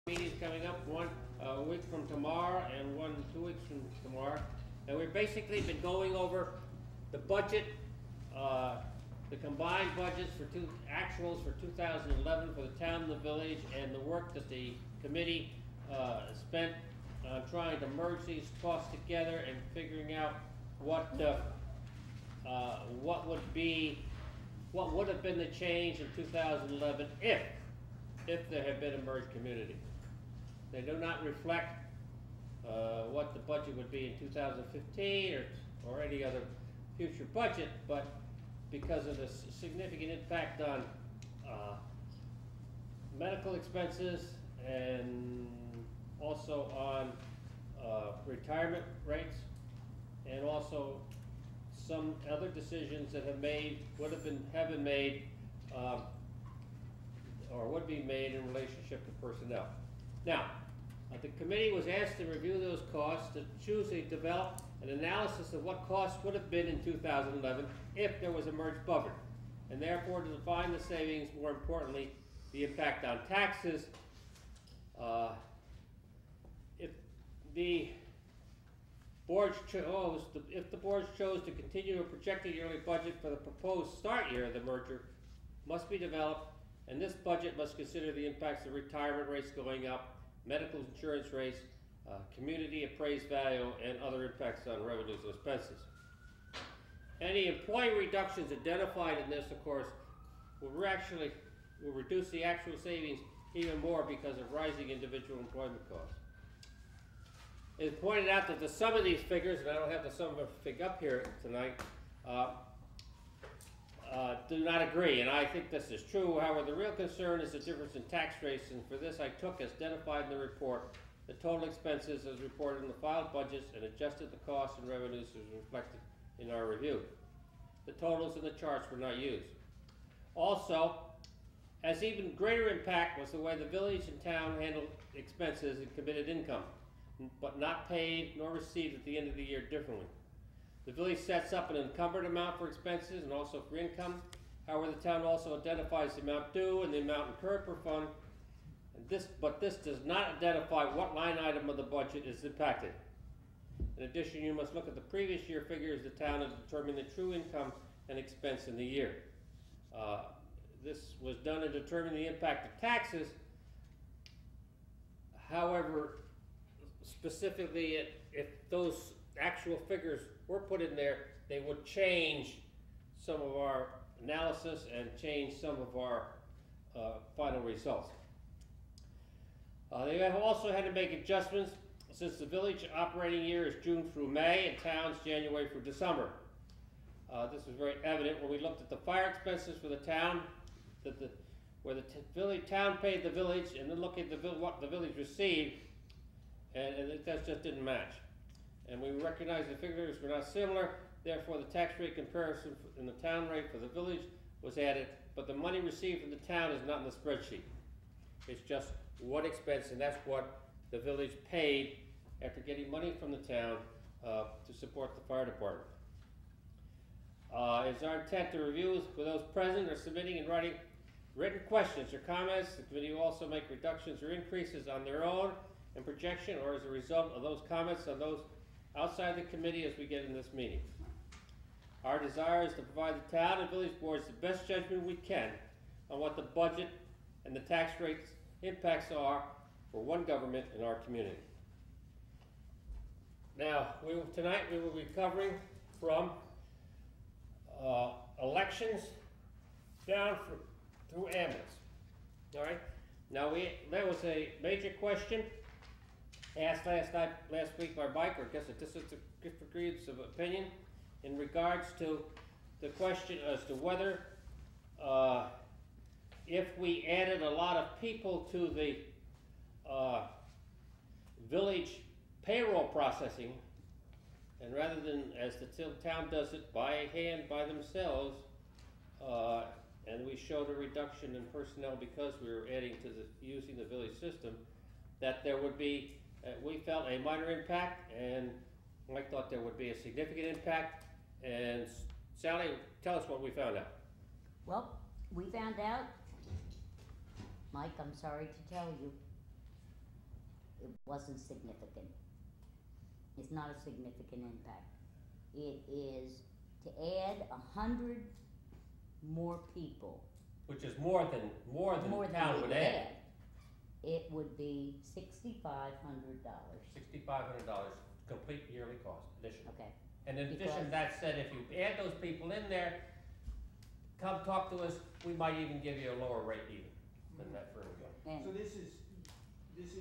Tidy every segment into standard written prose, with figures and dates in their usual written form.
Meetings coming up, one a week from tomorrow and one 2 weeks from tomorrow. And we've basically been going over the budget, the combined budgets for actuals for 2011 for the town and the village, and the work that the committee spent trying to merge these costs together and figuring out what would have been the change in 2011 if there had been a merged community. They do not reflect what the budget would be in 2015 or any other future budget, but because of the significant impact on medical expenses and also on retirement rates, and also some other decisions that have been made or would be made in relationship to personnel. Now, the committee was asked to review those costs to choose to develop an analysis of what costs would have been in 2011 if there was a merged budget, and therefore to define the savings, more importantly, the impact on taxes. If the board chose to continue a projected yearly budget for the proposed start year of the merger, must be developed, and this budget must consider the impacts of retirement rates going up, medical insurance rates, community appraised value, and other impacts on revenues and expenses. Any employee reductions identified in this, of course, will reduce the actual savings even more because of rising individual employment costs. It is pointed out that the sum of these figures, and I don't have the sum of a fig up here tonight, do not agree, and I think this is true. However, the real concern is the difference in tax rates, and for this I took, as identified in the report, the total expenses as reported in the filed budgets and adjusted the costs and revenues as reflected in our review. The totals in the charts were not used. Also, as even greater impact was the way the village and town handled expenses and committed income, but not paid nor received at the end of the year differently. The village sets up an encumbered amount for expenses and also for income. However, the town also identifies the amount due and the amount incurred per fund. But this does not identify what line item of the budget is impacted. In addition, you must look at the previous year figures of the town to determine the true income and expense in the year. This was done to determine the impact of taxes. However, specifically, if those actual figures were put in there, they would change some of our analysis and change some of our final results. They have also had to make adjustments since the village operating year is June through May and town's January through December. This was very evident when we looked at the fire expenses for the town, where the town paid the village, and then look at what the village received, and that just didn't match. And we recognize the figures were not similar, therefore the tax rate comparison in the town rate for the village was added, but the money received from the town is not in the spreadsheet. It's just what expense, and that's what the village paid after getting money from the town to support the fire department. It's our intent to review with those present or submitting and writing written questions or comments. The committee will also make reductions or increases on their own and projection or as a result of those comments on those outside the committee as we get in this meeting. Our desire is to provide the town and village boards the best judgment we can on what the budget and the tax rates impacts are for one government in our community. Now, tonight we will be covering from elections down through ambulance. All right. Now there was a major question asked last week by Mike, or I guess this is the degrees of opinion, in regards to the question as to whether if we added a lot of people to the village payroll processing, and rather than as the town does it by hand by themselves, and we showed a reduction in personnel because we were adding to using the village system, that there would be, we felt, a minor impact, and Mike thought there would be a significant impact. And Sally, tell us what we found out. Well, we found out, Mike, I'm sorry to tell you, wasn't significant. It's not a significant impact. It is to add 100 more people. Which is more than the town would add. It would be $6,500. $6,500 complete yearly cost, additional. Okay. And in addition to that said, if you add those people in there, come talk to us, we might even give you a lower rate even than that for everyone. So this is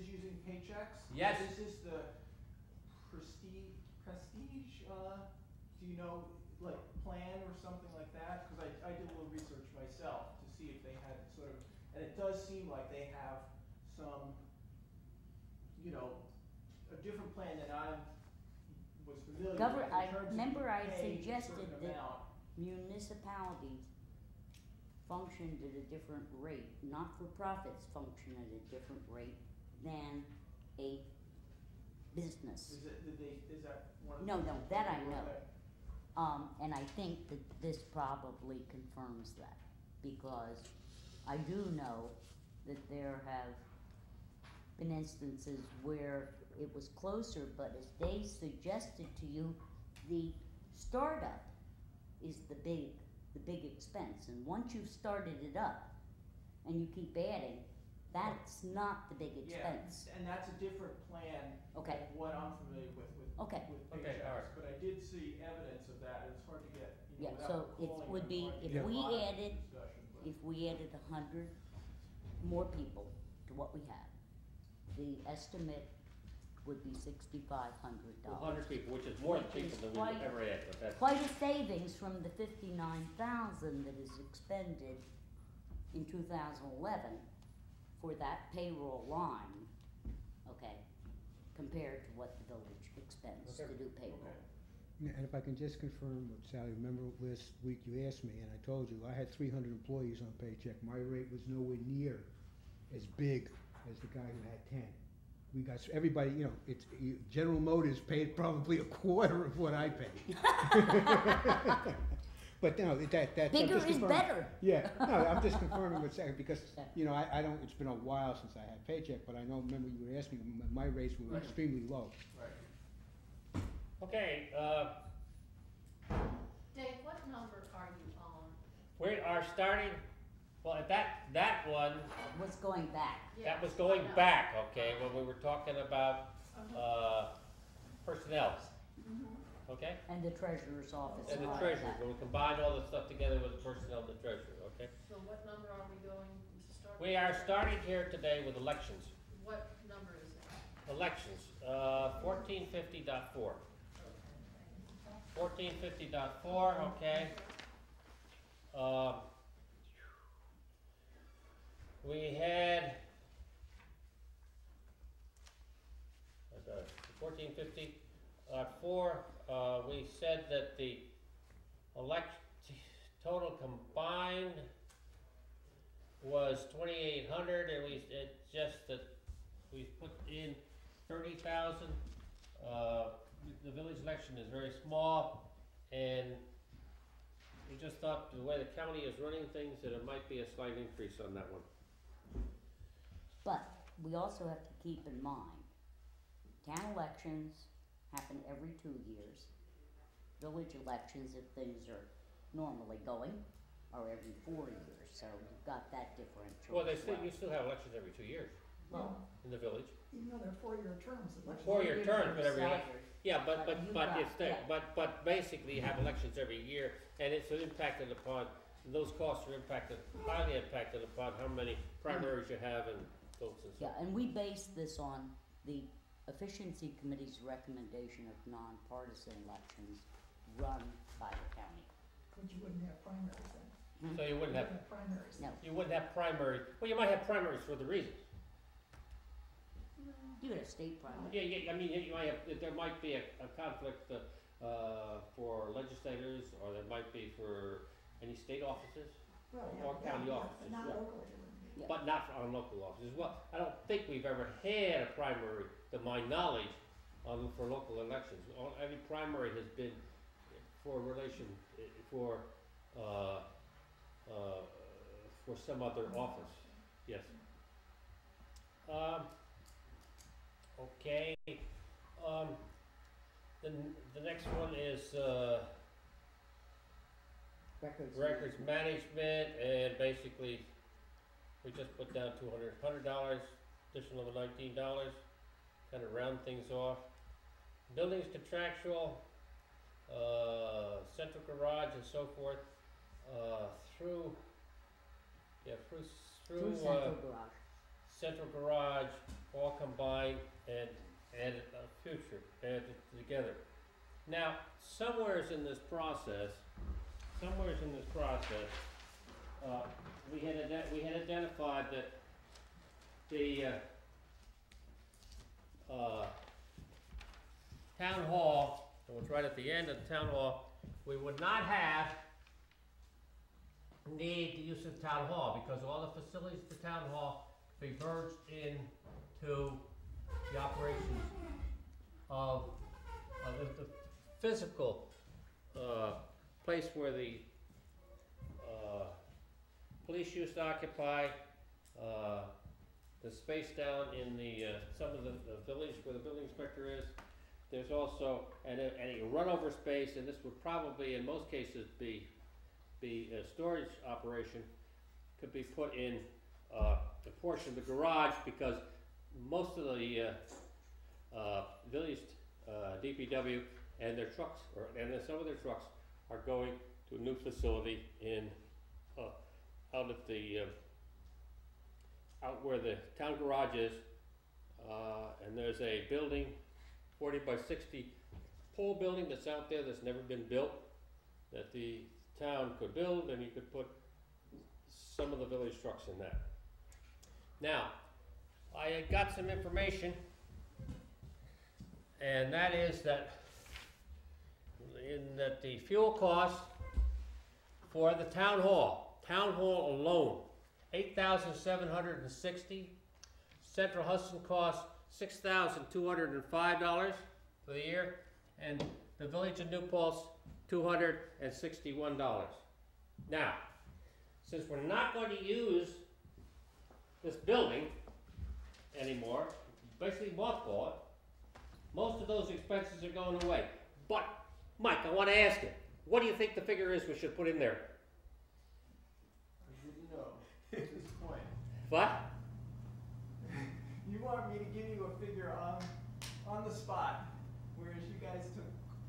using paychecks? Yes. Is this the prestige, do you know, like, plan or something like that? Cause I did a little research myself to see if they had sort of, and it does seem like they have some, you know, a different plan than I was familiar with in I terms of remember I paying a suggested certain that amount. municipalities functioned at a different rate, not-for-profits function at a different rate than a business. Is that one of the? No, that I know. Okay. And I think that this probably confirms that, because I do know that there have been instances where it was closer, but as they suggested to you, the startup is the big expense, and once you've started it up and you keep adding, that's not the big expense. Yeah, and that's a different plan Okay. than what I'm familiar with Okay. Okay, all right. paychecks, but I did see evidence of that, it's hard to get, you know, Yeah, without so it calling would them, be, hard to if get a we lot of added, discussion, but- if we added 100 more people to what we have, the estimate would be $6,500. 100 people, which is more Which people is than we quite- ever had, but that's. Quite a savings from the 59,000 that is expended in 2011 for that payroll line, okay, compared to what the village expends to Okay. do payroll. Okay. Yeah, and if I can just confirm what Sally, remember last week you asked me, and I told you, I had 300 employees on paycheck. My rate was nowhere near as big as the guy who had 10. We got, everybody, you know, General Motors paid probably a quarter of what I paid. But no, that's. I'm Bigger just is confirming. better. Yeah, no, I'm just confirming what Sally, because, Yeah. you know, I don't, it's been a while since I had paycheck, but I know, remember you were asking, my rates were Right. extremely low. Right. Okay, Dave, what number are you on? we are starting, well, that one, What's going back? that was Yes, going I know. back, okay, when we were talking about, personnel, okay? And the treasurer's office. And the all of treasurer, that. when we combined all the stuff together with the personnel and the treasurer, okay? So what number are we going to start? We are starting here today with elections. What number is it? Elections, 1450.4. 1450.4, okay. We had 1450.4. We said that the total combined was 2,800, and it's just that we put in 30,000. The village election is very small, and we just thought the way the county is running things, that it might be a slight increase on that one. But we also have to keep in mind, town elections happen every 2 years. Village elections, if things are normally going, are every 4 years, so you've got that differential Well, as well. you still have elections every 2 years Well, in the village. Even though they're four-year terms. elections. 4-year terms, but every election. Staggered. Yeah, But you got- it's there, yeah. but basically you have elections every year, and it's impacted upon, those costs are highly impacted upon how many primaries you have and votes and Yeah, stuff. and we base this on the efficiency committee's recommendation of nonpartisan elections run by the county. But you wouldn't have primaries then. So you wouldn't have, Primaries. No, you wouldn't have primary, well, you might have primaries for the reasons. you could have state primary. Yeah, I mean, you might have, there might be a conflict, for legislators, or there might be for any state offices, Well, yeah, or county yeah, offices, but not yeah. locally, it wouldn't be. Yeah. but not on local offices. Well, I don't think we've ever had a primary, to my knowledge, for local elections. Every primary has been for some other office, yes. the next one is, Records. records management, and basically, we just put down $100, additional of $19, kind of round things off. Buildings contractual, central garage and so forth, through Through central garage. central garage, all combined and added future, added together. Now, somewheres in this process, we had identified that the town hall, it was right at the end of the town hall, we would not need the use of the town hall because all the facilities of the town hall converged into the operations of the physical place where the police used to occupy, the space down in the some of the village where the building inspector is. There's also a runover space, and this would probably in most cases be a storage operation, could be put in a portion of the garage because most of the village DPW and their trucks, and some of their trucks are going to a new facility in out at the out where the town garage is, and there's a building, 40 by 60 pole building that's out there that's never been built, that the town could build, and you could put some of the village trucks in that. Now, I had got some information, and that is that the fuel cost for the town hall alone, $8,760. Central Hudson cost $6,205 for the year, and the village of New Paltz $261. Now, since we're not going to use this building anymore, basically mothball it, most of those expenses are going away. But, Mike, I want to ask you, what do you think the figure is we should put in there? I didn't know at this point. What? You want me to give you a figure on the spot, whereas you guys took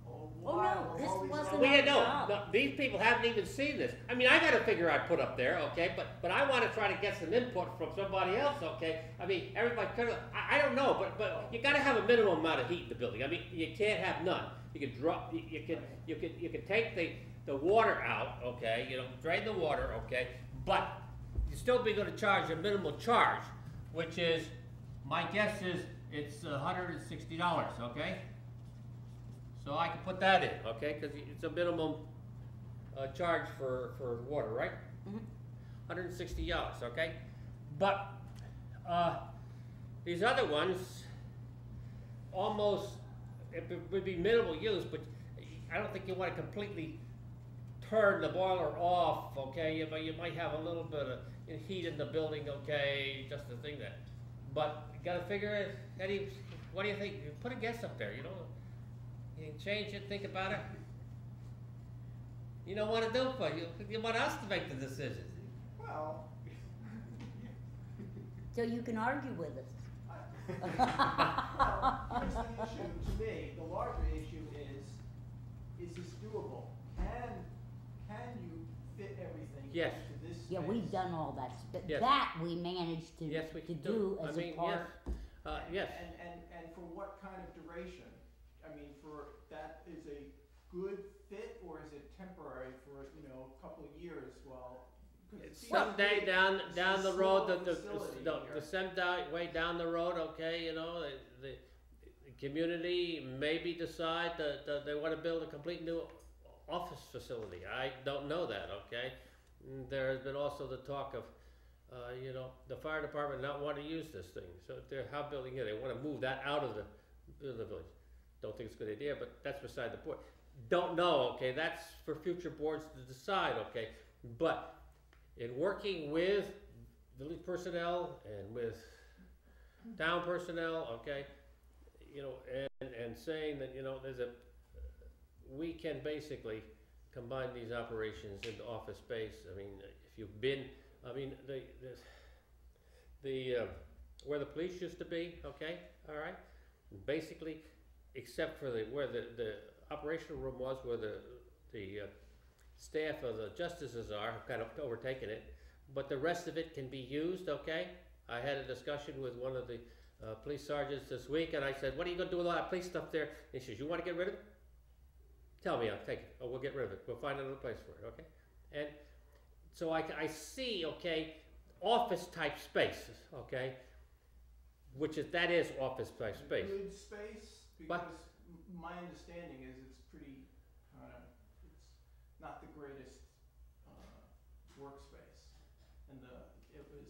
a while. no, this of all these wasn't other- Well, yeah, Wow. no, these people haven't even seen this. I mean, I got a figure I'd put up there, okay, but I want to try to get some input from somebody else, okay? I mean, everybody kind of, I don't know, but you got to have a minimum amount of heat in the building. I mean, you can't have none. You could drop, you could take the water out, okay, you know, drain the water, okay, but you're still be going to charge a minimal charge, which is, my guess is it's $160, okay? So I can put that in, okay, because it's a minimum charge for water, right? $160, okay? But these other ones, almost, it would be minimal use, but I don't think you want to completely turn the boiler off, okay? You might have a little bit of heat in the building, okay, just the thing that. But you gotta figure it, Eddie, what do you think? Put a guess up there, you know? You can change it, think about it. You don't want to do it for you. You want us to make the decision. Well, So you can argue with us. well, here's the issue to me. The larger issue is this doable? Can you fit everything Yes. into this space? Yeah, we've done all that, but Yes. that we managed to, Yes, we to can do I as mean, a part. yes. And for what kind of duration? I mean, for that is a good fit, or is it temporary for, you know, a couple of years while? 'Cause it seems Someday to me down it's the a road, small the facility here. some way down the road, okay, you know, the community maybe decide that they want to build a complete new office facility. I don't know that, okay? There has been also the talk of, you know, the fire department not want to use this thing. So they're how building it. They want to move that out of the village. Don't think it's a good idea, but that's beside the point. Don't know, okay? That's for future boards to decide, okay? But in working with village personnel and with town personnel, okay, you know, and saying that, you know, we can basically combine these operations into office space. I mean, if you've been, I mean, where the police used to be, okay, all right? Basically, except for where the operational room was, where the staff of the justices are, have kind of overtaken it, but the rest of it can be used, okay? I had a discussion with one of the police sergeants this week, and I said, what are you gonna do with all that police stuff there? And he says, you wanna get rid of it? Tell me, I'll take it, or we'll get rid of it, we'll find another place for it, okay? And so I see, okay, office type spaces, okay? That is office type space. Good space, But- because my understanding is it's pretty, it's not the greatest, workspace. And it was,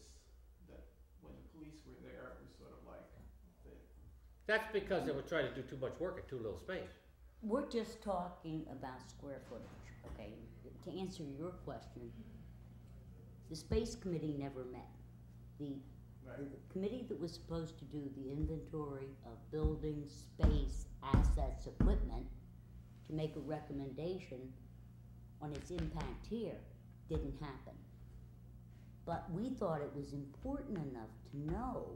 that when the police were there, it was sort of like, That's because they were trying to do too much work at too little space. We're just talking about square footage, okay? To answer your question, the space committee never met. The committee that was supposed to do the inventory of buildings, space, assets, equipment, to make a recommendation on its impact here, didn't happen. But we thought it was important enough to know,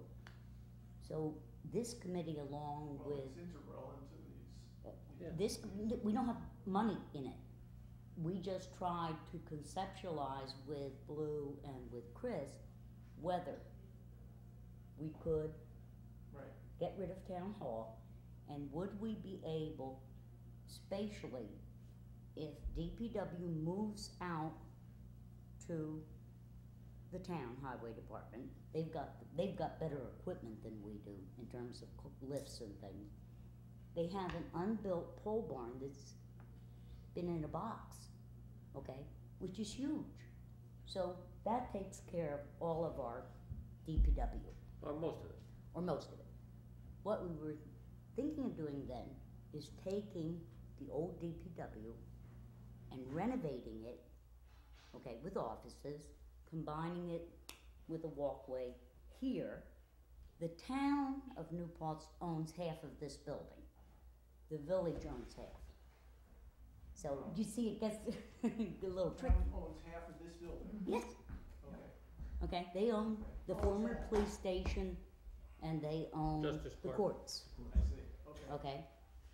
so this committee along well, with it's integral into these. Yeah. this, we don't have money in it. We just tried to conceptualize with Blue and with Chris whether we could Right. get rid of town hall, and would we be able spatially, if DPW moves out to the town highway department, they've got better equipment than we do in terms of lifts and things. They have an unbuilt pole barn that's been in a box, okay, which is huge. So that takes care of all of our DPW, Or most of it. or most of it. What we were thinking of doing then is taking the old DPW and renovating it, okay, with offices, combining it with a walkway here. The town of New Paltz owns half of this building. The village owns half. So you see, it gets a little tricky. Town owns half of this building. Yes, Okay. okay, they own the former police station and they own Justice the Park. courts, I see, okay. okay?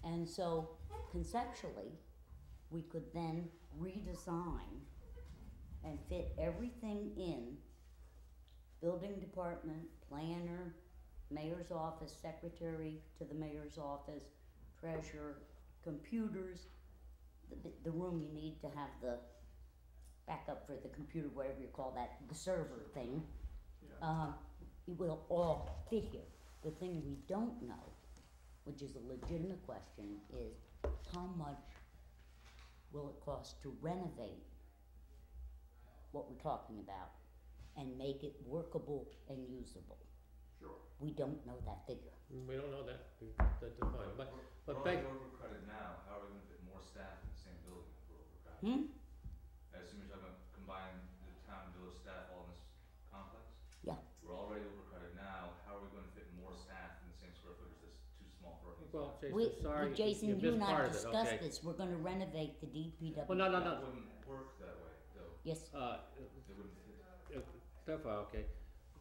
And so conceptually, we could then redesign and fit everything in, building department, planner, mayor's office, secretary to the mayor's office, treasurer, computers, the room you need to have the backup for the computer, whatever you call that, the server thing. Yeah. It will all fit here. The thing we don't know, which is a legitimate question, is how much will it cost to renovate what we're talking about and make it workable and usable? Sure. We don't know that figure. We don't know that, that's fine, but We're beg, already overcrowded now, how are we gonna fit more staff in the same building if we're overcrowded? I assume you're talking about combining the town and village staff all in this complex? Yeah. We're already overcrowded now, how are we gonna fit more staff in the same square footage that's too small for us? well, We, Jason, sorry, Jason, you you missed and part I of it, discussed okay? this, we're gonna renovate the DPW. Well, no, It wouldn't work that way, though, Yes, it wouldn't fit. clarify, okay,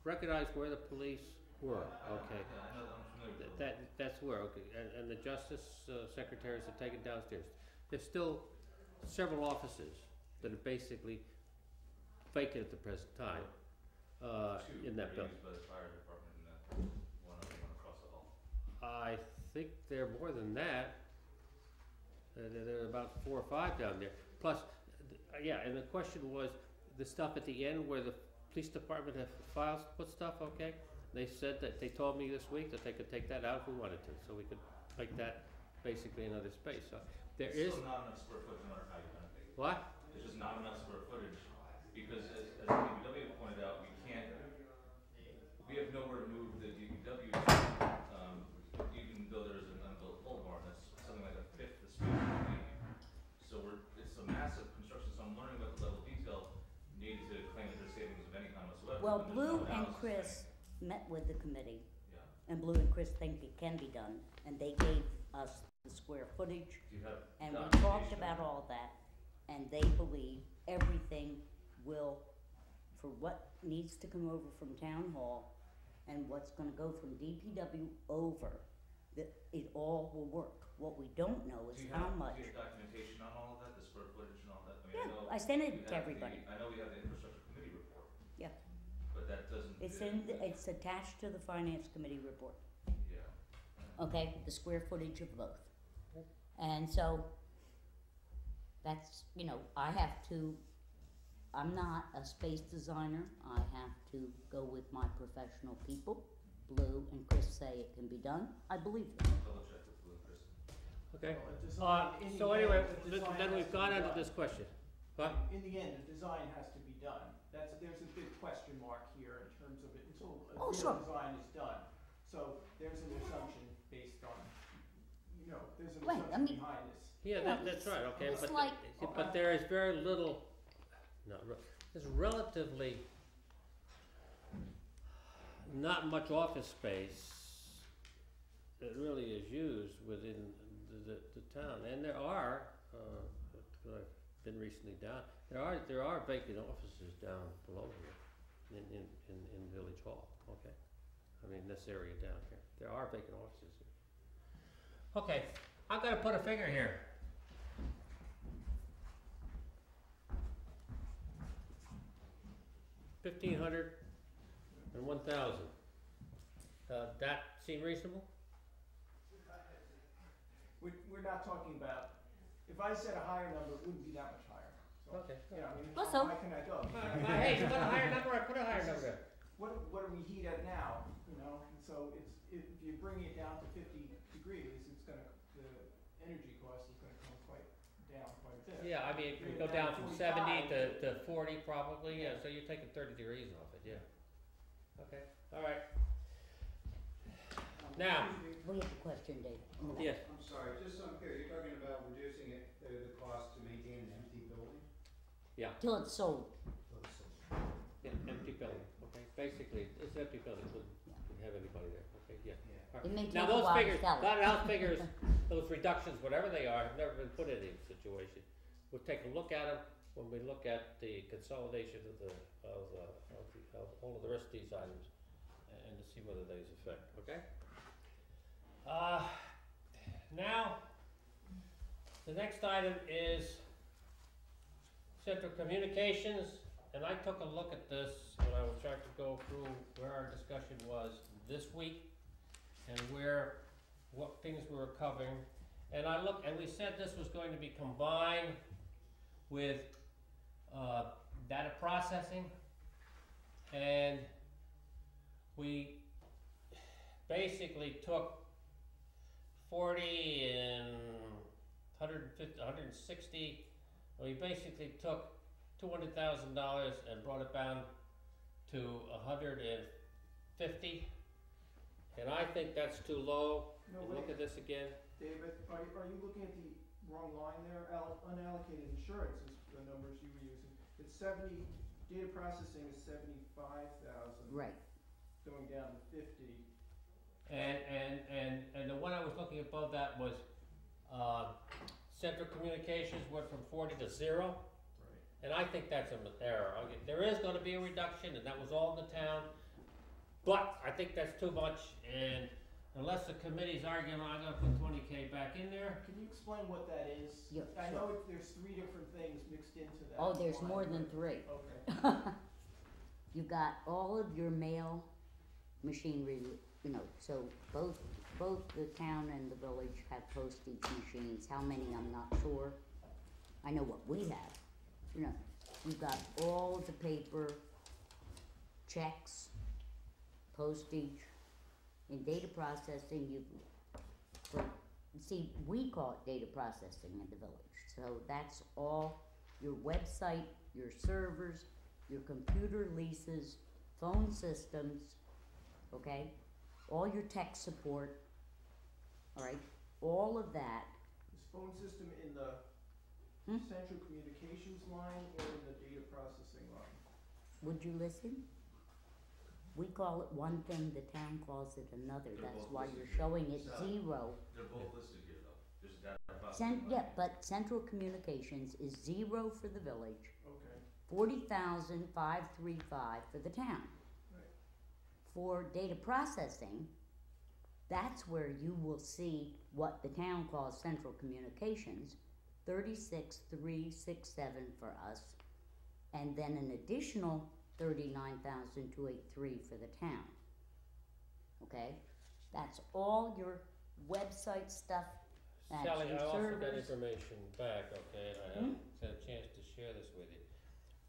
recognize where the police were, okay? Yeah, I know, I'm familiar with it. That's where, okay, and the justice secretaries are taken downstairs. There's still several offices that are basically vacant at the present time, Two in that are building. used by the fire department and then one across the hall. I think they're more than that. There are about 4 or 5 down there. Plus, yeah, and the question was, the stuff at the end where the police department have files to put stuff, okay? They said that, they told me this week that they could take that out if we wanted to, so we could make that basically another space. So there is, It's still not enough square footage no matter how you renovate. what? There's just not enough square footage, because as the DPW pointed out, we have nowhere to move the DPW, even though there's an unbuilt pole barn, that's something like a fifth the space we need. So it's a massive construction, so I'm learning about the level of detail needed to claim that there's savings of any kind whatsoever. well, when there's Blue no and analysis Chris made. met with the committee Yeah. and Blue and Chris think it can be done, and they gave us the square footage, Do you have and we documentation? talked about all that, and they believe everything will, for what needs to come over from town hall, and what's gonna go from DPW over, that it all will work. What we don't know is how much. Do you have documentation on all of that, the square footage and all that? I mean, Yeah, I know I sent you it to have everybody. I know we have the infrastructure committee report. Yeah. But that doesn't. It's attached to the finance committee report, Yeah. okay, the square footage of both. And so, that's, I'm not a space designer, I have to go with my professional people. Blue and Chris say it can be done, I believe them. Double check with Blue and Chris. Okay, Well, a design, in the so end, anyway, the design then has we've to gone be into done. this question. What? In the end, the design has to be done. There's a big question mark here in terms of it until a Oh, real sure. design is done. So there's an assumption based on, there's an Right, I assumption mean- behind this. Yeah, that's right, okay, It's but, like- but there is very little, there's relatively not much office space that really is used within the town, and there are, I've been recently down, there are vacant offices down below here, in Village Hall, okay? I mean, this area down here, there are vacant offices here. Okay, I'm gonna put a figure here. $1,500 and $1,000. That seem reasonable? We're not talking about, if I said a higher number, it wouldn't be that much higher. So, Okay. Also- how high can I go? Hey, you put a higher number, I put a higher number there. What do we heat at now, And so if you bring it down to 50 degrees, the energy cost is gonna come down quite a bit. Yeah, I mean, we go down from 70 to 40 probably, yeah, so you're taking 30 degrees off it, yeah. Okay, all right. Now, We have a question, Dave. in the back. yes, I'm sorry, just so I'm clear, you're talking about reducing the cost to maintain an empty building? Till it's sold. yeah, empty building, okay, basically, it's an empty building, wouldn't have anybody there, okay, yeah. Yeah. All right. It may take Now, a those while to figures, sell it. those figures, those reductions, whatever they are, have never been put in any situation. We'll take a look at them when we look at the consolidation of all of the rest of these items, and to see whether there's effect, okay? Now, the next item is Central Communications, and I took a look at this when I was trying to go through where our discussion was this week and what things we were covering. And we said this was going to be combined with, data processing, and we basically took 40 and 150, 160, we basically took $200,000 and brought it down to 150, and I think that's too low. No, And wait, look at this again. David, are you looking at the wrong line there? Unallocated insurance is the numbers you were using. It's 70, data processing is 75,000. Right. Going down to 50. And the one I was looking above that was, Central Communications went from 40 to 0. Right. And I think that's an error. There is gonna be a reduction, and that was all in the town, but I think that's too much, and unless the committee's arguing, I'm gonna put 20K back in there. Can you explain what that is? Yeah, I sure. know there's 3 different things mixed into that. Oh, there's line, more than but- 3. Okay. You got all of your mail machinery, so both the town and the village have postage machines. How many, I'm not sure. I know what we have. You've got all of the paper, checks, postage. In data processing, we call it data processing in the village. So that's all your website, your servers, your computer leases, phone systems, okay? All your tech support, all right? All of that. Is phone system in the central communications line or in the data processing line? Would you listen? we call it one thing, the town calls it another, They're that's both why listed you're here. showing it Sally. 0. They're both listed here though, there's a data file. Yeah, but Central Communications is 0 for the village, Okay, 40,535 for the town. right. For data processing, that's where you will see what the town calls Central Communications, 36,367 for us, and then an additional 39,283 for the town. Okay? That's all your website stuff, that's Sally, your I also got servers. information back, okay, and I haven't had a chance to share this with you.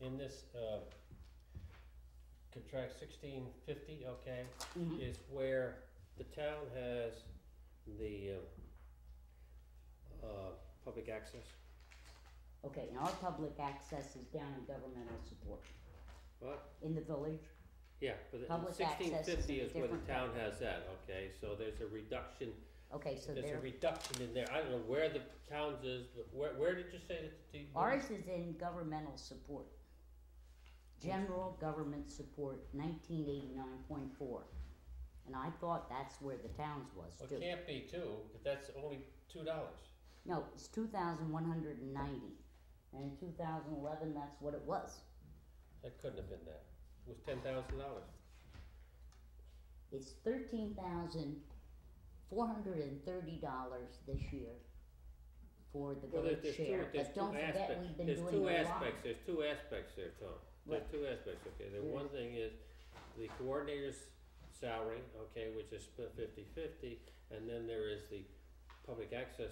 In this, contract 1650, okay, Mhm. is where the town has the, public access. Okay, and our public access is down in governmental support. What? In the village, Yeah, but the Public access is 1650 in a is where the different town category. has that, okay, so there's a reduction, okay, so there's a there, reduction in there, I don't know where the towns is, but where did you say that the? ours is in governmental support. General government support, 1989.4. And I thought that's where the towns was Well, too. it can't be two, but that's only $2. No, it's 2,190. And in 2011, that's what it was. That couldn't have been that, it was $10,000. It's $13,430 this year for the Well, village there's share. there's But don't two forget, aspects. we've been There's doing two a lot. aspects, there's two aspects there, Tom. There's Right. two aspects, okay, the There one is. thing is the coordinator's salary, okay, which is split 50-50, and then there is the public access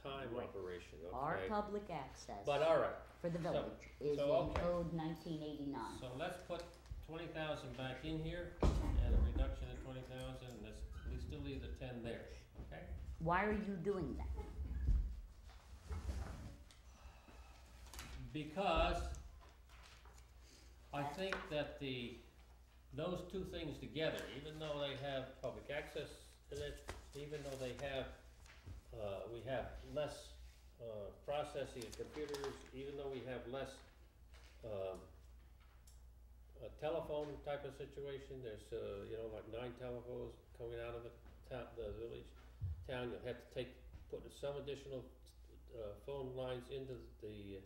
time Right. operation, Our okay? public access But alright, for the village is so, in okay. code 1989. so let's put 20,000 back in here, and a reduction of 20,000, and let's, we still leave the 10 there, okay? Why are you doing that? Because I think that those two things together, even though they have public access in it, even though they have, we have less, processing of computers, even though we have less, a telephone type of situation, there's, like 9 telephones coming out of the village town, you'll have to put some additional, phone lines into the,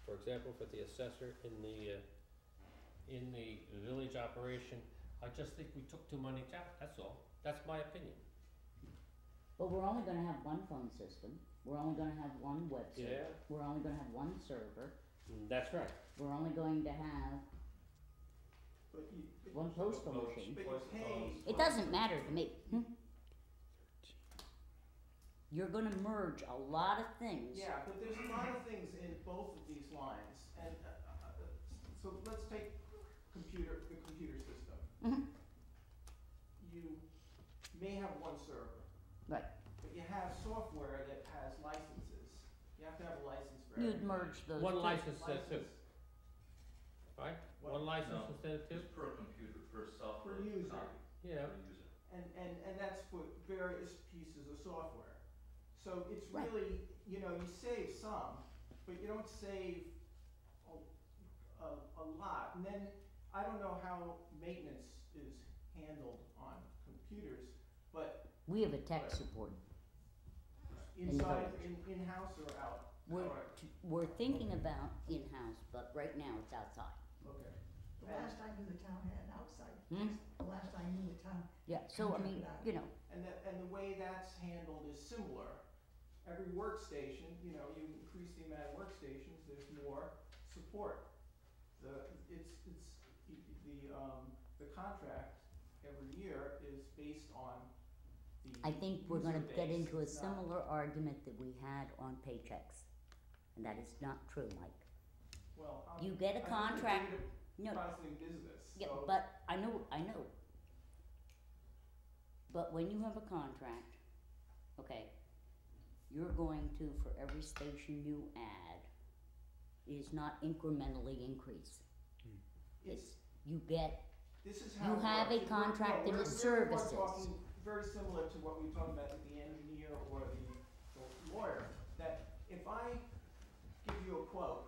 for example, for the assessor in the village operation. I just think we took too many out, that's all, that's my opinion. But we're only gonna have one phone system, we're only gonna have one website, Yeah. we're only gonna have one server, That's right. we're only going to have But you, one postal machine. but you pay. It doesn't matter to me. You're gonna merge a lot of things. Yeah, but there's a lot of things in both of these lines, and, so let's take the computer system. Mhm. You may have one server. Right. But you have software that has licenses, you have to have a license for You'd everything. merge those One two. license says two, right? What? One license No. instead of two? It's per computer, per software. Per user. copy, Yeah. Per user. And that's for various pieces of software. So it's Right. really, you save some, but you don't save a lot. And then, I don't know how maintenance is handled on computers, but We have a tech Right. support. inside, village. in-house or out? We're thinking about in-house, but right now it's outside. Okay. The last I knew the town had an outside, Hmm? the last I knew the town, Yeah, so I mean, And the way that's handled is similar. Every workstation, you increase the amount of workstations, there's more support. The contract every year is based on the I think we're gonna user get base. into a It's not- similar argument that we had on paychecks. And that is not true, Mike. Well, You get a contract, no, processing business, yeah, so. but I know. But when you have a contract, okay, you're going to, for every station you add, it is not incrementally increase. It's, You get, this is you how it have a works. contract and We're a services. talking very similar to what we were talking about with the engineer or the lawyer, that if I give you a quote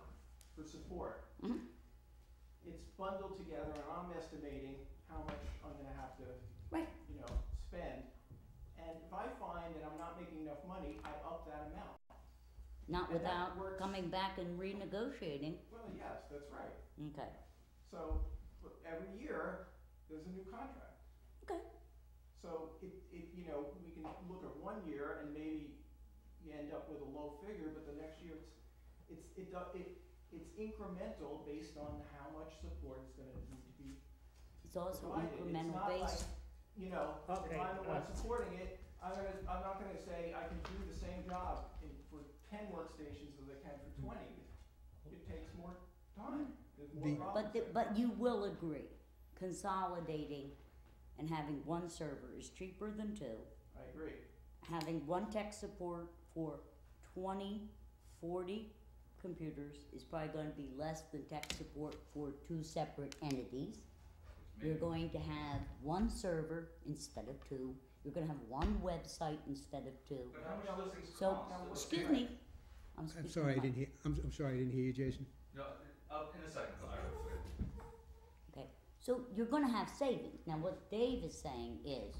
for support, Mhm. it's bundled together and I'm estimating how how much I'm gonna have to, Right. you know, spend. And if I find that I'm not making enough money, I up that amount. Not And that without works. coming back and renegotiating. Well, yes, that's right. Okay. So, but every year, there's a new contract. Okay. So you know, we can look at 1 year and maybe you end up with a low figure, but the next year it's incremental based on how much support is gonna need to be It's also provided. incremental It's not like, based. you know, Okay, if I'm the one supporting it, I'm not gonna say I can do the same job for 10 workstations as I can for 20. It takes more time, there's more The- problems. But you will agree, consolidating and having one server is cheaper than two. I agree. Having one tech support for 20, 40 computers is probably gonna be less than tech support for two separate entities. You're going to have one server instead of two. You're gonna have one website instead of two. But how much are those things So, cost? excuse me, I'm I'm speaking. sorry, I my- didn't hear, I'm sorry, I didn't hear you, Jason. No, in a second, Clyde. Okay, so you're gonna have savings. Now, what Dave is saying is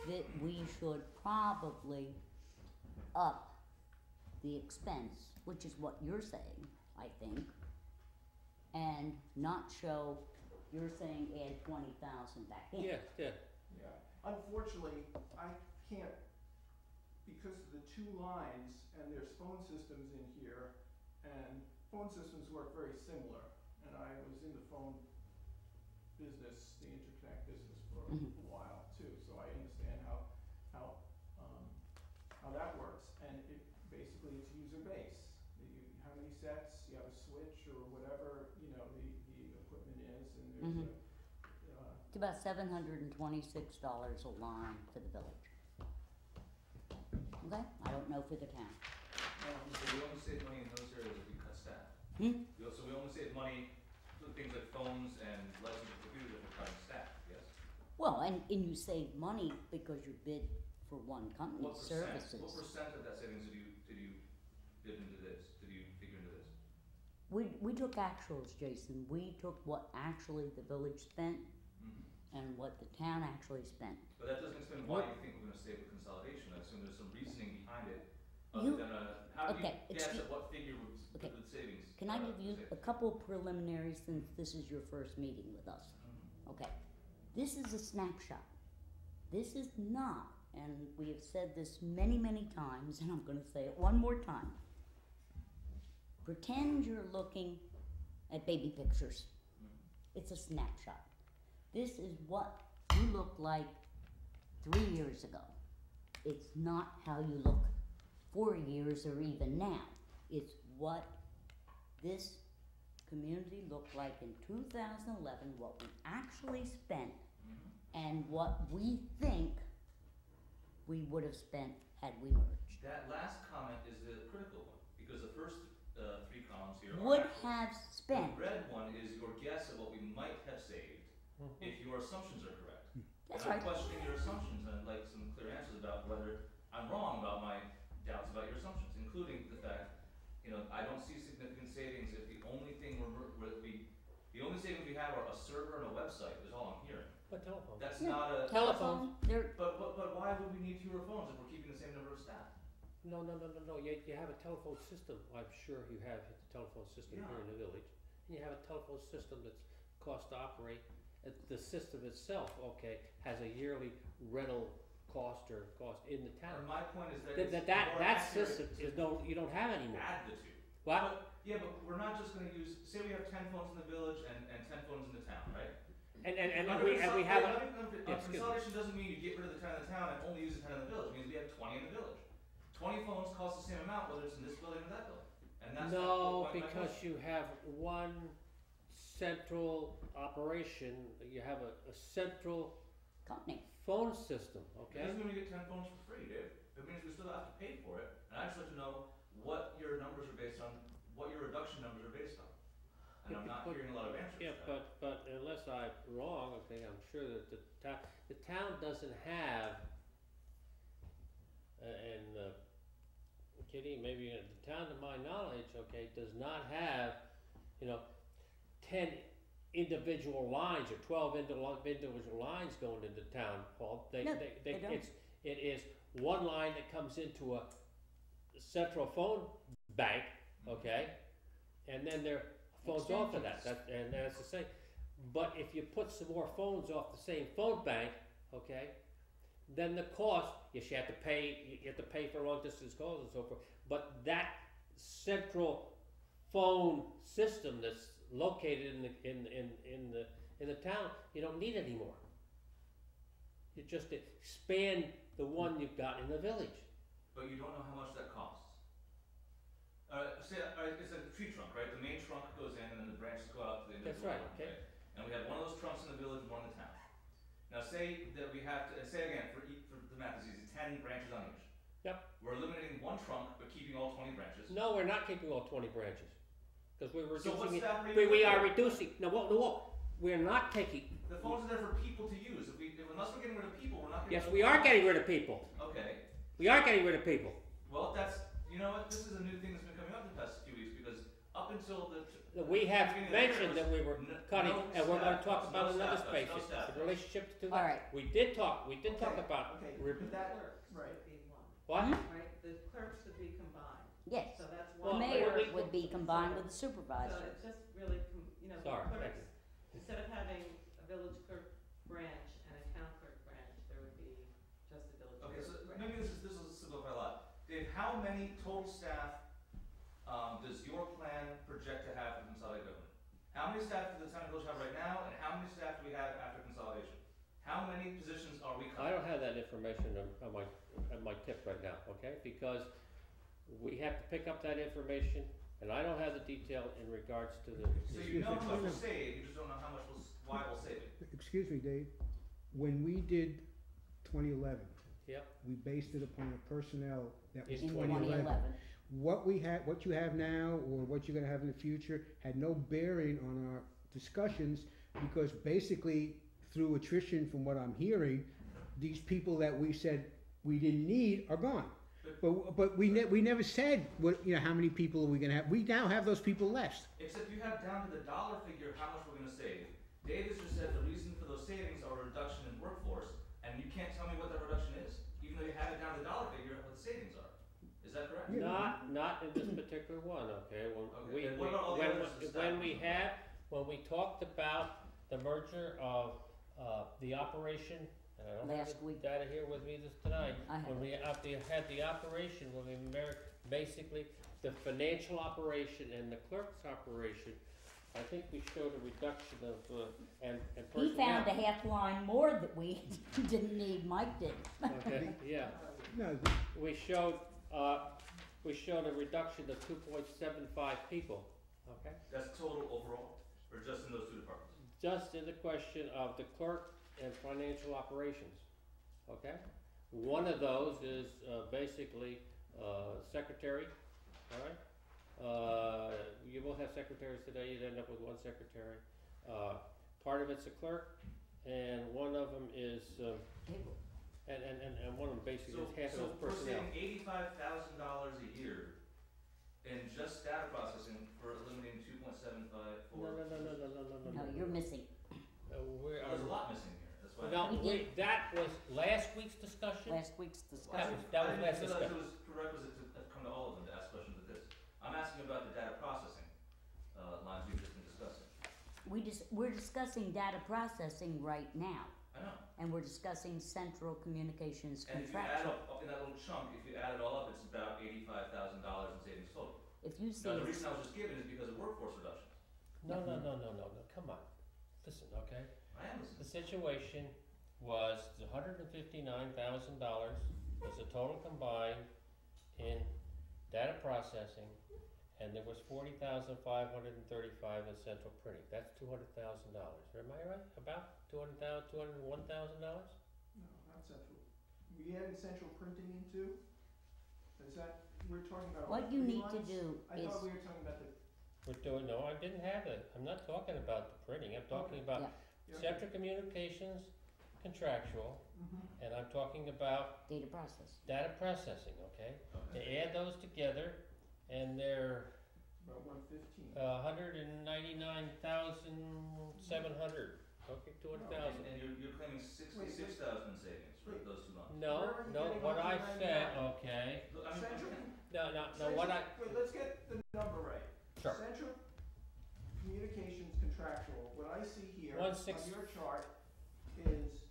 that we should probably up the expense, which is what you're saying, I think, and not show, you're saying add 20,000 back in. Yeah, yeah. Yeah, unfortunately, I can't, because of the two lines, and there's phone systems in here, and phone systems work very similar, and I was in the phone business, the interconnect business for a Mhm. while too, so I understand how that works, and basically it's user base. How many sets, you have a switch or whatever, you know, the equipment is, and there's It's about $726 a line for the village. Okay, I don't know for the town. So we only save money in those areas if we cut staff. Hmm? So we only save money for things like phones and licensed computers if we're cutting staff, yes? Well, and you save money because you bid for one company's What services. percent of that savings did you bid into this, did you figure into this? We took actuals, Jason. We took what actually the village spent Mm-hmm. and what the town actually spent. But that doesn't explain why you think we're gonna save with consolidation, I assume there's some reasoning behind it, other You- than how do you okay, guess excuse- at what figure would, okay. the savings? Can I give you save? a couple preliminaries since this is your first meeting with us? Mhm. Okay, this is a snapshot. This is not, and we have said this many, many times, and I'm gonna say it one more time. Pretend you're looking at baby pictures. It's a snapshot. This is what you looked like 3 years ago. It's not how you look 4 years or even now. It's what this community looked like in 2011, what we actually spent, Mhm. and what we think we would have spent had we merged. That last comment is the critical one, because the first three columns here are Would actuals. have spent. The red one is your guess at what we might have saved if your assumptions are correct. That's And I'm right. questioning your assumptions, and I'd like some clear answers about whether I'm wrong about my doubts about your assumptions, including the fact, you know, I don't see significant savings if the only thing the only savings we have are a server and a website, is all I'm hearing. But telephone. That's Yeah. not a. Telephone, there, But why would we need fewer phones if we're keeping the same number of staff? No, you have a telephone system, I'm sure you have a telephone system here in the village. And you have a telephone system that's cost to operate, the system itself, okay, has a yearly rental cost or cost in the town. And my point is that That, it's that, that, more that accurate system to is no, you don't have anymore. add the two. What? Yeah, but we're not just gonna use, say we have 10 phones in the village and 10 phones in the town, right? And Under we have a, consol- yeah, excuse me. consolidation doesn't mean you get rid of the 10 in the town and only use the 10 in the village, it means we have 20 in the village. 20 phones cost the same amount whether it's in this building or that building, and that's no, my because question. you have one central operation, you have a central company. phone system, It okay? doesn't mean we get 10 phones for free, Dave, it means we still have to pay for it, and I'd just like to know what your numbers are based on, what your reduction numbers are based on. And I'm not hearing a lot of answers Yeah, to that. but unless I'm wrong, okay, I'm sure that the town doesn't have, and Kitty, maybe the town to my knowledge, okay, does not have, you know, 10 individual lines or 12 individual lines going into town, Paul. No, they don't. It is one line that comes into a central phone bank, okay? And then there are phones off of that, and that's the same. But if you put some more phones off the same phone bank, okay, then the cost, yes, you have to pay for long distance calls and so forth, but that central phone system that's located in the town, you don't need anymore. You just expand the one you've got in the village. But you don't know how much that costs. Say, it's a tree trunk, right? The main trunk goes in and then the branches go out to the That's individual right, one, okay. And we have one of those trunks in the village and one in the town. Now say that we have to, say again, for the math is easy, 10 branches on each. Yep. We're eliminating one trunk but keeping all 20 branches. No, we're not keeping all 20 branches, because we're So reducing what's it. that We are reducing, no, we're not taking, The phones are there for people to use. Unless we're getting rid of people, we're not getting yes, rid of we are phones. getting rid of people. Okay. We are getting rid of people. Well, you know what, this is a new thing that's been coming up the past few weeks, because up until We have beginning of the mentioned year that we were was cutting, no and we're gonna staff, talk no about another staff, space, no staff. in relationship to that. All right. We did talk Okay, about, Okay, re- but that, Clerks right. would be one, what? right? The clerks would be combined, Yes, so that's the Well, one. mayor we- would be combined with the So supervisor. it's just really, the Sorry, thank clerks, instead of having a village clerk branch and a town clerk branch, there would be just a village Okay, so clerk branch. maybe this will simplify a lot. Dave, how many total staff does your plan project to have for consolidated government? How many staff does the town of village have right now, and how many staff do we have after consolidation? How many positions are we I cutting? don't have that information on my tip right now, okay? Because we have to pick up that information, and I don't have the detail in regards to the. So you know how much we'll save, you just don't know how much why we'll save it. Excuse me, Dave, when we did 2011, Yep. we based it upon a personnel that was In In 2011. 2011, What you have now, or what you're gonna have in the future, had no bearing on our discussions, because basically, through attrition, from what I'm hearing, these people that we said we didn't need are gone. But we never said how many people are we gonna have. We now have those people left. Except you have down to the dollar figure how much we're gonna save. Davis just said the reason for those savings are a reduction in workforce, and you can't tell me what that reduction is, even though you have it down to the dollar figure of what the savings are. Is that correct? Yeah. Not in this particular one, okay? Okay, and what about all the others in staff? When we talked about the merger of, the operation, and I don't have Last the week. data here with me tonight. I have When we had the operation, when we basically, the financial operation and the clerk's operation, I think we showed a reduction of, and he personnel. found a half line more that we didn't need, Mike did. Okay, yeah. No, We showed a reduction of 2.75 people, okay? That's total overall, or just in those two departments? Just in the question of the clerk and financial operations, okay? One of those is, basically, secretary, all right? You will have secretaries today, you'd end up with one secretary. Part of it's a clerk, and one of them is, and one of them basically is half of those we're personnel. saving $85,000 a year in just data processing for eliminating 2.75 for. No, you're missing. There's a lot missing here, that's why. No, We did. that was last week's discussion. Last week's That discussion. was last I didn't realize discussion. it was prerequisite to come to all of them to ask questions of this. I'm asking about the data processing, lines we've just been discussing. We're discussing data processing right now, I know. and we're discussing central communications And if you add contractual. up, in that little chunk, if you add it all up, it's about $85,000 in savings total. If you see, Now, the it's- reason I was just giving is because of workforce reduction. No, come on. Listen, okay? I am The listening. situation was $159,000 was the total combined in data processing, and there was $40,535 in central printing. That's $200,000. Am I right? About $201,000? No, not central. We added central printing into, is that, we're talking about. what you three need to lines? do I is, thought we were talking about the. No, I didn't have it. I'm not talking about the printing. I'm talking about Yeah. central communications contractual, Mhm. and I'm talking about data process. data processing, okay? Okay. They add those together, and they're About 115. 199,700, okay, 200,000. And you're claiming 66,000 in savings for Wait. those 2 months. No, Where are you no, getting what I said, 199? okay, Look, I mean, Central, no, what I, Wait, let's get the number right. Sure. Central Communications contractual, what I see here on 16 your chart is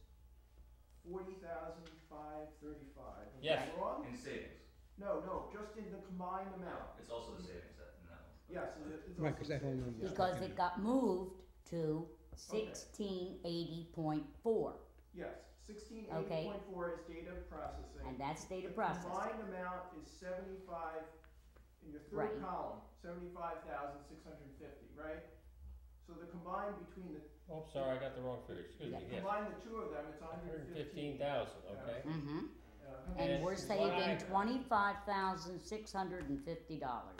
40,535. Am I Yes. wrong? in savings. No, just in the combined amount. It's also the savings in that one. Yes, it's Right, also 'cause that whole savings. number- Yeah. Because it got moved to 1680.4, Yes, 1680.4 Okay. is data processing. and that's data The processing. combined amount is 75, in your third Right. column, 75,650, right? So the combined between the, oh, sorry, I got the wrong figure, excuse me, yes. combine the two of them, it's 115. 115,000, okay. Mm-hmm, And and we're what I- saving $25,650.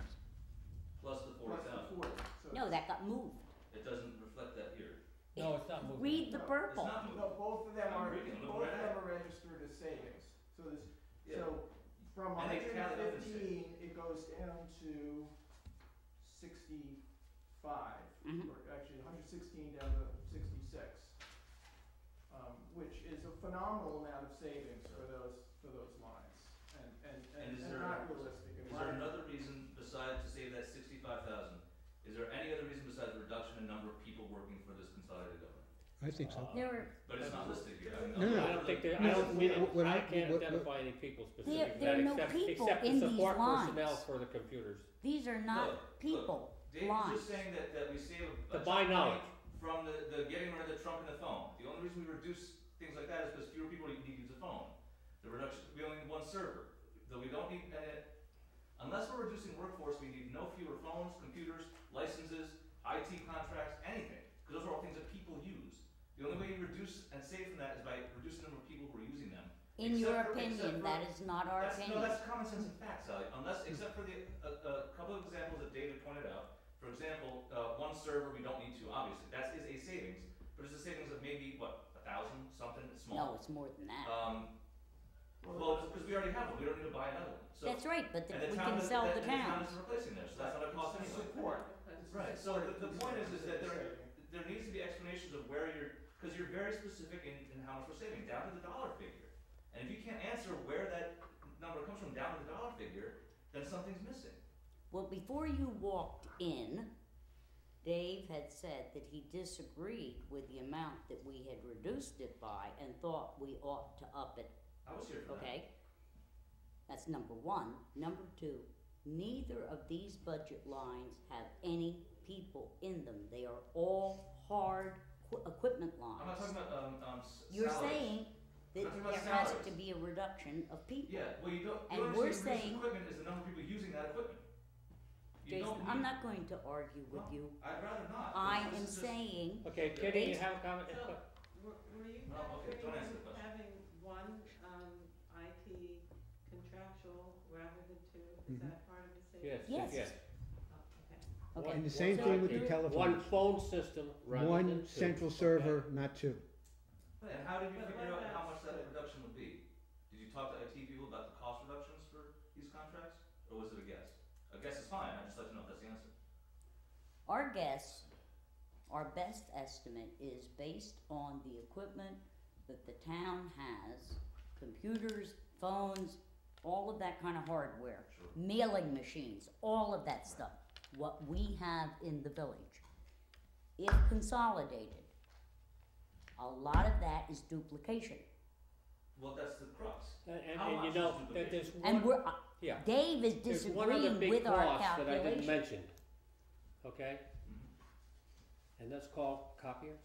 Plus the Plus the 40,000. 40, so. No, that got moved. It doesn't reflect that here. No, it's not moving. Read the No, It's purple. not moving. No, both of them I'm are, reading, look both of right them at are registered as savings. So this, Yeah. so from And they tally up and say- 115, it goes down to 65, Mhm. or actually 116 down to 66, which is a phenomenal amount of savings for those lines, And is and there- not realistic in Is my there opinion. another reason besides to save that 65,000? Is there any other reason besides the reduction in number of people working for this consolidated government? I think so. There are, But it's not listed here. I mean, No, no. I don't think there, I No, don't, we what don't, I- I can't what- identify any people specific There- to there are that, no except, people except in the these support lines. personnel for the computers. these are Look, not people, Dave was lines. just saying that we save a To chunk buy of money knowledge. from the getting rid of the trunk and the phone. The only reason we reduce things like that is because fewer people need to use a phone. The reduction, we only need one server, though we don't need, unless we're reducing workforce, we need no fewer phones, computers, licenses, IT contracts, anything, because those are all things that people use. The only way you reduce and save from that is by reducing the number of people who are using them. In your Except for- opinion, except for- that is not our That's, no, opinion. that's common sense and fact, Sally, unless, except for the, a couple of examples that David pointed out. For example, one server, we don't need to, obviously, that is a savings, but it's a savings of maybe, what, 1,000, something No, small? it's more than that. Well, because we already have one, we don't need to buy another one, so. That's right, but And the we town can is- sell and the the town town. isn't replacing there, so that's not a cost It's anyway. support. Right, so the point is that there needs to be explanations of where because you're very specific in how much we're saving, down to the dollar figure. And if you can't answer where that number comes from, down to the dollar figure, then something's missing. Well, before you walked in, Dave had said that he disagreed with the amount that we had reduced it by and thought we ought to up it, I was here for that. okay? That's number one. Number two, neither of these budget lines have any people in them. They are all hard equipment I'm not lines. talking about, You're salaries. saying that I'm talking about there has salaries. to be a reduction of people. Yeah, well, you don't, And the only we're reason you reduce saying- equipment is the number of people using that equipment. You Jason, don't I'm need- not going to argue with No, you. I'd rather not. I This am is just- saying, Okay, Kitty, you have a comment? So, were you No, okay, don't answer the question. having one, IT contractual rather than two? Is Mhm. that part of the savings? Yes, Yes. yes. Oh, okay. okay. And the same so thing with the you're- telephone. One phone system rather than One two. central Okay. server, not two. And how did you But figure what out how about- much that reduction would be? Did you talk to IT people about the cost reductions for these contracts, or was it a guess? A guess is fine, I'd just like to know if that's the answer. Our guess, our best estimate is based on the equipment that the town has, computers, phones, all of that kind of hardware, Sure. mailing machines, all of that stuff, what we have in the village. If consolidated, a lot of that is duplication. Well, that's the crux. And How you much know, is that there's And one, we're, yeah, Dave is there's one other disagreeing big with our cost that I didn't calculation. mention, okay? Mhm. And that's called copier,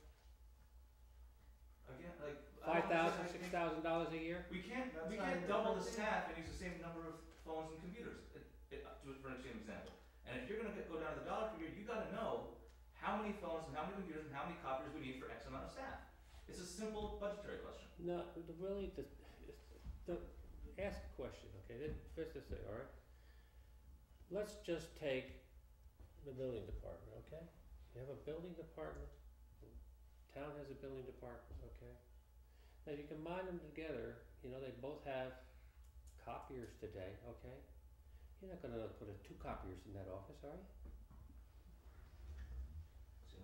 Again, like. I don't $5,000, understand. $6,000 a year? We can't That's not double the double. staff and use the same number of phones and computers, for an example. And if you're gonna go down to the dollar figure, you gotta know how many phones and how many computers and how many copiers we need for X amount of staff. It's a simple budgetary question. No, ask a question, okay, then, first to say, all right? Let's just take the building department, okay? You have a building department, town has a building department, okay? Now, if you combine them together, you know, they both have copiers today, okay? You're not gonna put two copiers in that office, are you?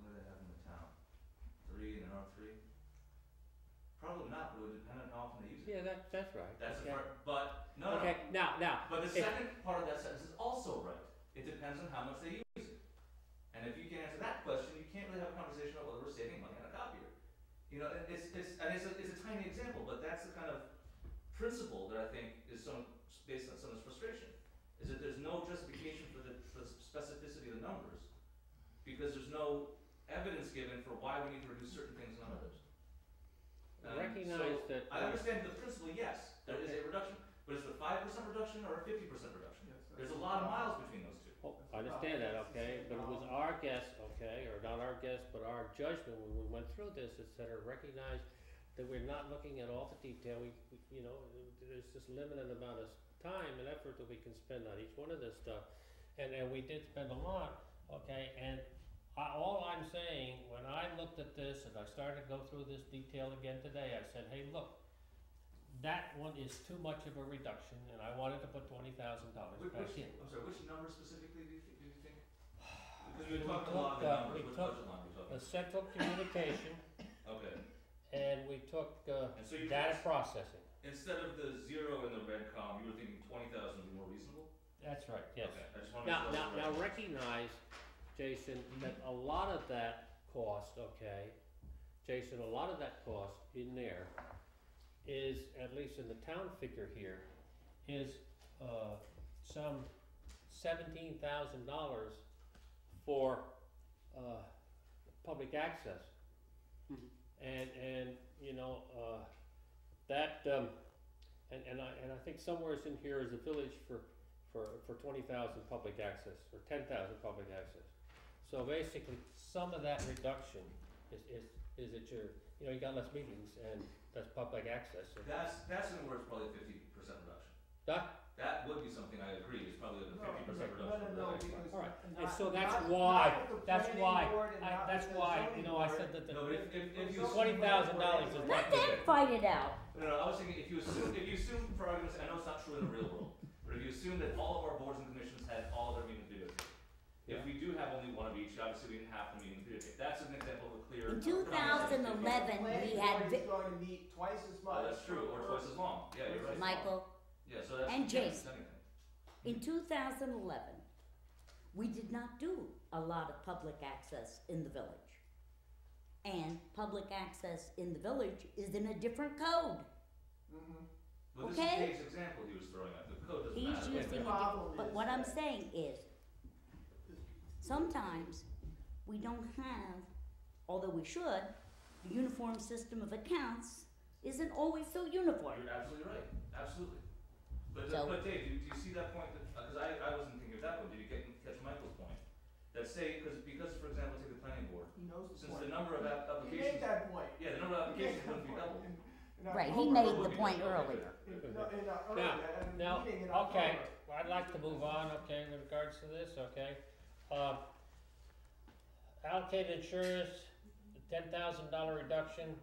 do they have in the town? 3 and an R3? Probably not, but it would depend on how often they use it. Yeah, that's right. That's okay. the part, but, no, Okay, now, But the if- second part of that sentence is also right. It depends on how much they use it. And if you can answer that question, you can't really have a conversation about whether we're saving money on a copier. You know, it's a tiny example, but that's the kind of principle that I think is based on someone's frustration. Is that there's no justification for the specificity of the numbers, because there's no evidence given for why we need to reduce certain things and not others. Recognize that. I understand the principle, yes, there is a reduction, but is it a 5% reduction or a 50% reduction? Yes, There's a lot of miles between those two. Oh, I understand that, okay, but it was our guess, okay, or not our guess, but our judgment when we went through this, et cetera, recognize that we're not looking at all the detail, you know, there's just limited amount of time and effort that we can spend on each one of this stuff, and we did spend a lot, okay, and all I'm saying, when I looked at this and I started to go through this detail again today, I said, hey, look, that one is too much of a reduction, and I wanted to put $20,000 back in. I'm sorry, which number specifically do you think? Because we were talking a lot of the numbers, which budget line are we talking? The central communication, Okay, and we took and so you data just, processing. instead of the 0 in the red column, you were thinking 20,000 would be more reasonable? That's right, yes. Okay, I just want to make sure. Now recognize, Jason, that a lot of that cost, okay, Jason, a lot of that cost in there is, at least in the town figure here, is some $17,000 for public access. And you know, that, and I think somewhere in here is a village for 20,000 public access, or 10,000 public access. So basically, some of that reduction is that you know, you got less meetings, and that's public access. That's in where it's probably 50% reduction. Huh? That would be something I agree, is probably like a 50% reduction. No, because. All right, not- and so that's not- why, not with the that's planning why, board and not that's with the why, zoning you know, I board. said that the No, but if you $20,000 is Let not them fight it out. No, I was thinking if you assume for argument's sake, I know it's not true in the real world, but if you assume that all of our boards and commissions had all their meetings videotaped, if we do have only one of each, obviously we didn't have the meetings videotaped. That's an example of a clear. In 2011, we had, Planning board is going to meet twice as much. Oh, that's true, or twice as long. Yeah, you're right. Michael, Yeah, so that's. and yeah, Jason. that's anything. in 2011, we did not do a lot of public access in the village. And public access in the village is in a different code. Mhm. Well, this Okay. is Dave's example he was throwing out. The code doesn't He's matter. using a different, but what I'm saying is, sometimes we don't have, although we should, the uniform system of accounts isn't always so uniform. You're absolutely right, absolutely. But, So- but Dave, do you see that point, because I wasn't thinking of that one, did you catch Michael's point? That say, because for example, take the planning board, He knows the since point. the number of He applications. made that point. Yeah, the number of He made applications that wouldn't be point doubled. in Right, he October. made would the be point doubled. earlier. Now, Meeting in okay, October. well, I'd like to move on, okay, with regards to this, okay. Allocated insurance, $10,000 reduction,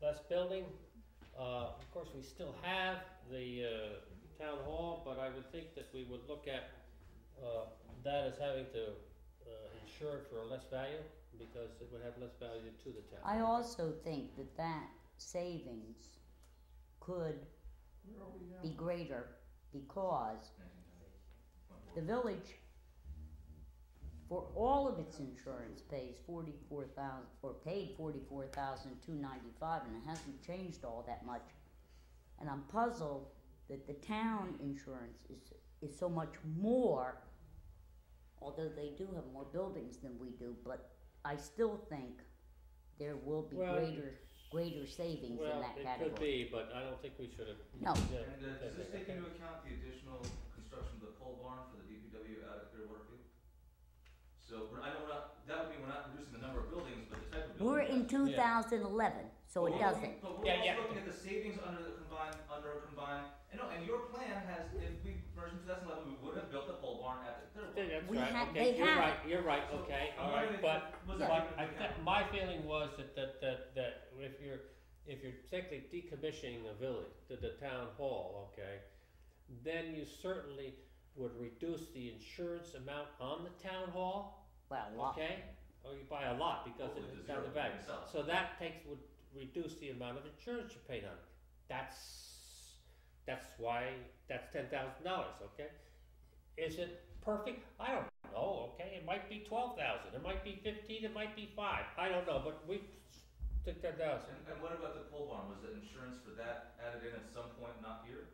less building. Of course, we still have the town hall, but I would think that we would look at that as having to insure it for a less value, because it would have less value to the town. I also think that savings could Where are we now? be greater because the village, for all of its insurance, pays $44,000 or paid $44,295, and it hasn't changed all that much. And I'm puzzled that the town insurance is so much more, although they do have more buildings than we do. But I still think there will be Well, greater savings in that Well, category. it could be, but I don't think we should have. No. And does this take into account the additional construction of the pole barn for the DPW out at Clearwater Field? So, that would mean we're not reducing the number of buildings, but the type of building. We're in 2011, so it doesn't. But we're Yeah, also yeah. looking at the savings under a combined, and your plan has, if we merged in 2011, we would have built the pole barn at the Clearwater. That's We right, had- okay, they you're had- right, you're right, okay, I'm all right, wondering but, was Yeah. that but taken into account? my feeling was that if you're simply decommissioning a village, the town hall, okay, then you certainly would reduce the insurance amount on the town hall, Well, a lot. okay? Or you buy a lot because Hopefully it's to down the zero value. yourself. So that would reduce the amount of insurance you paid on it. That's why that's $10,000, okay? Is it perfect? I don't know, okay? It might be 12,000, it might be 15, it might be 5, I don't know, but we took 10,000. And what about the pole barn? Was the insurance for that added in at some point, not here?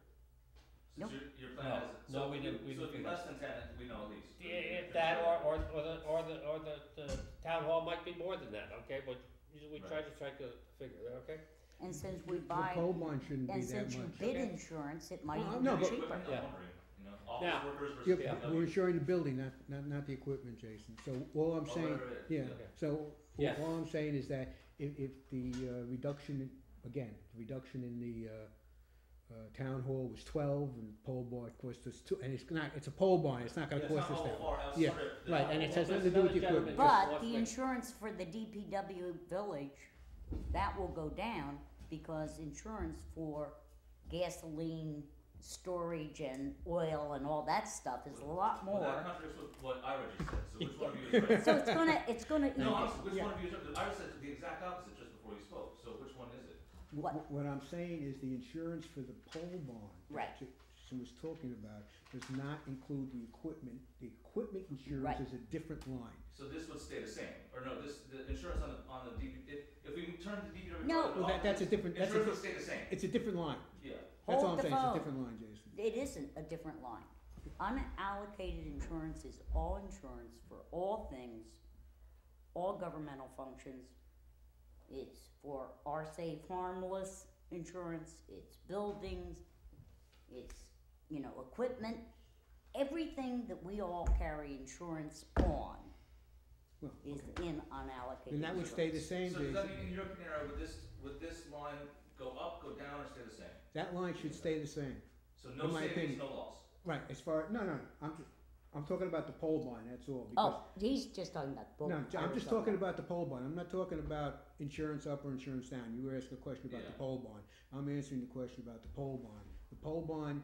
Since Nope. your plan has, No, so we didn't- we so if didn't it's do less than 10, we know at least. If that, or the town hall might be more than that, okay? But we try to figure that, okay? And since we The buy, pole barn shouldn't be and that since you much. bid Okay. insurance, it might Well, even no, be but- cheaper. Equipment, I'm Yeah. wondering, Now- office workers Yeah, versus but DPW. we're insuring the building, not the equipment, Jason. So all I'm Oh, saying, right, right, yeah, Okay. so Yes. all I'm saying is that if the reduction, again, the reduction in the town hall was 12 and pole barn cost us 2, and it's a pole barn, it's not gonna Yeah, it's cost not us all that. far out Yeah, strip. right, and it Well, has there's nothing to do with the another equipment. gentleman But wants the to- insurance for the DPW village, that will go down because insurance for gasoline, storage and oil and all that stuff is a lot Well, that more. contradicts with what Ira just said, so which one of you is right? So it's gonna No, even, honestly, which Yeah. one of you is right? 'Cause Ira said the exact opposite just before you spoke, so which one is it? What? What I'm saying is the insurance for the pole barn Right. that Jason was talking about does not include the equipment. The equipment insurance Right. is a different line. So this would stay the same, or no, the insurance on the if we turn the DPW. No. budget Well, off, that's a different, that's Insurance a, would stay the same, it's a different line. yeah. That's all Hold I'm the saying, it's a phone. different line, Jason. It isn't a different line. Unallocated insurance is all insurance for all things, all governmental functions. It's for our safe harmless insurance, it's buildings, it's, equipment, everything that we all carry insurance on Well, is okay. in unallocated And that would stay the insurance. same, So does that Jason. mean, in your opinion, Ira, would this line go up, go down, or stay the same? That line should stay the same. So no In my savings, opinion. no loss. Right, no, I'm talking about the pole barn, that's all. Because Oh, he's just talking about both. No, I'm just talking about the pole barn. I'm not talking about insurance up or insurance down. You were asking a question about the Yeah. pole barn. I'm answering the question about the pole barn. The pole barn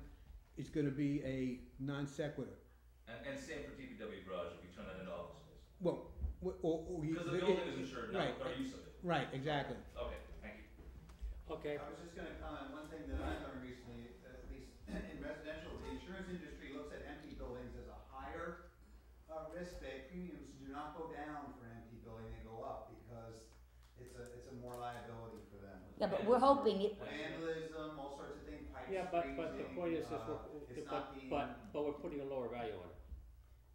is gonna be a non sequitur. And same for DPW garage, if you turn that into office space. Well, Because the building is insured, not our use of it. Right, exactly. Okay, thank you. Okay, I was just gonna comment, one thing that I learned recently, at least in residential, the insurance industry looks at empty buildings as a higher risk. Their premiums do not go down for an empty building, they go up because it's a more liability for them. Yeah, but we're hoping it, Vandalism, all sorts of things, pipes yeah, but the freezing, point is, it's not being. but we're putting a lower value on it.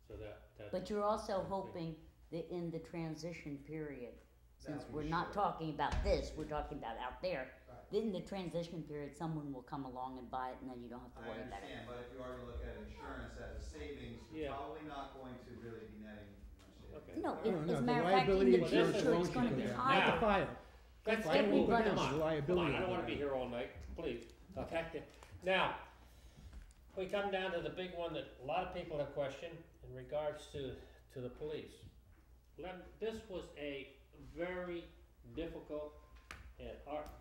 So that, but you're also hoping that in the transition period, since That we're we not should. talking about this, we're talking about out there. Right. In the transition period, someone will come along and buy it and then you don't have to I worry about it. understand, but if you are to look at insurance as a savings, Yeah. you're probably not going to really be netting much savings. okay. No, No, as no, a the matter of fact, in liability the insurance future, alone it's should gonna go be down. higher. Now, Fire. Let's Fire get will go moving, down, come the on, liability I don't will wanna go be down. here all night, please, okay? Now, we come down to the big one that a lot of people have questioned in regards to the police. This was a very difficult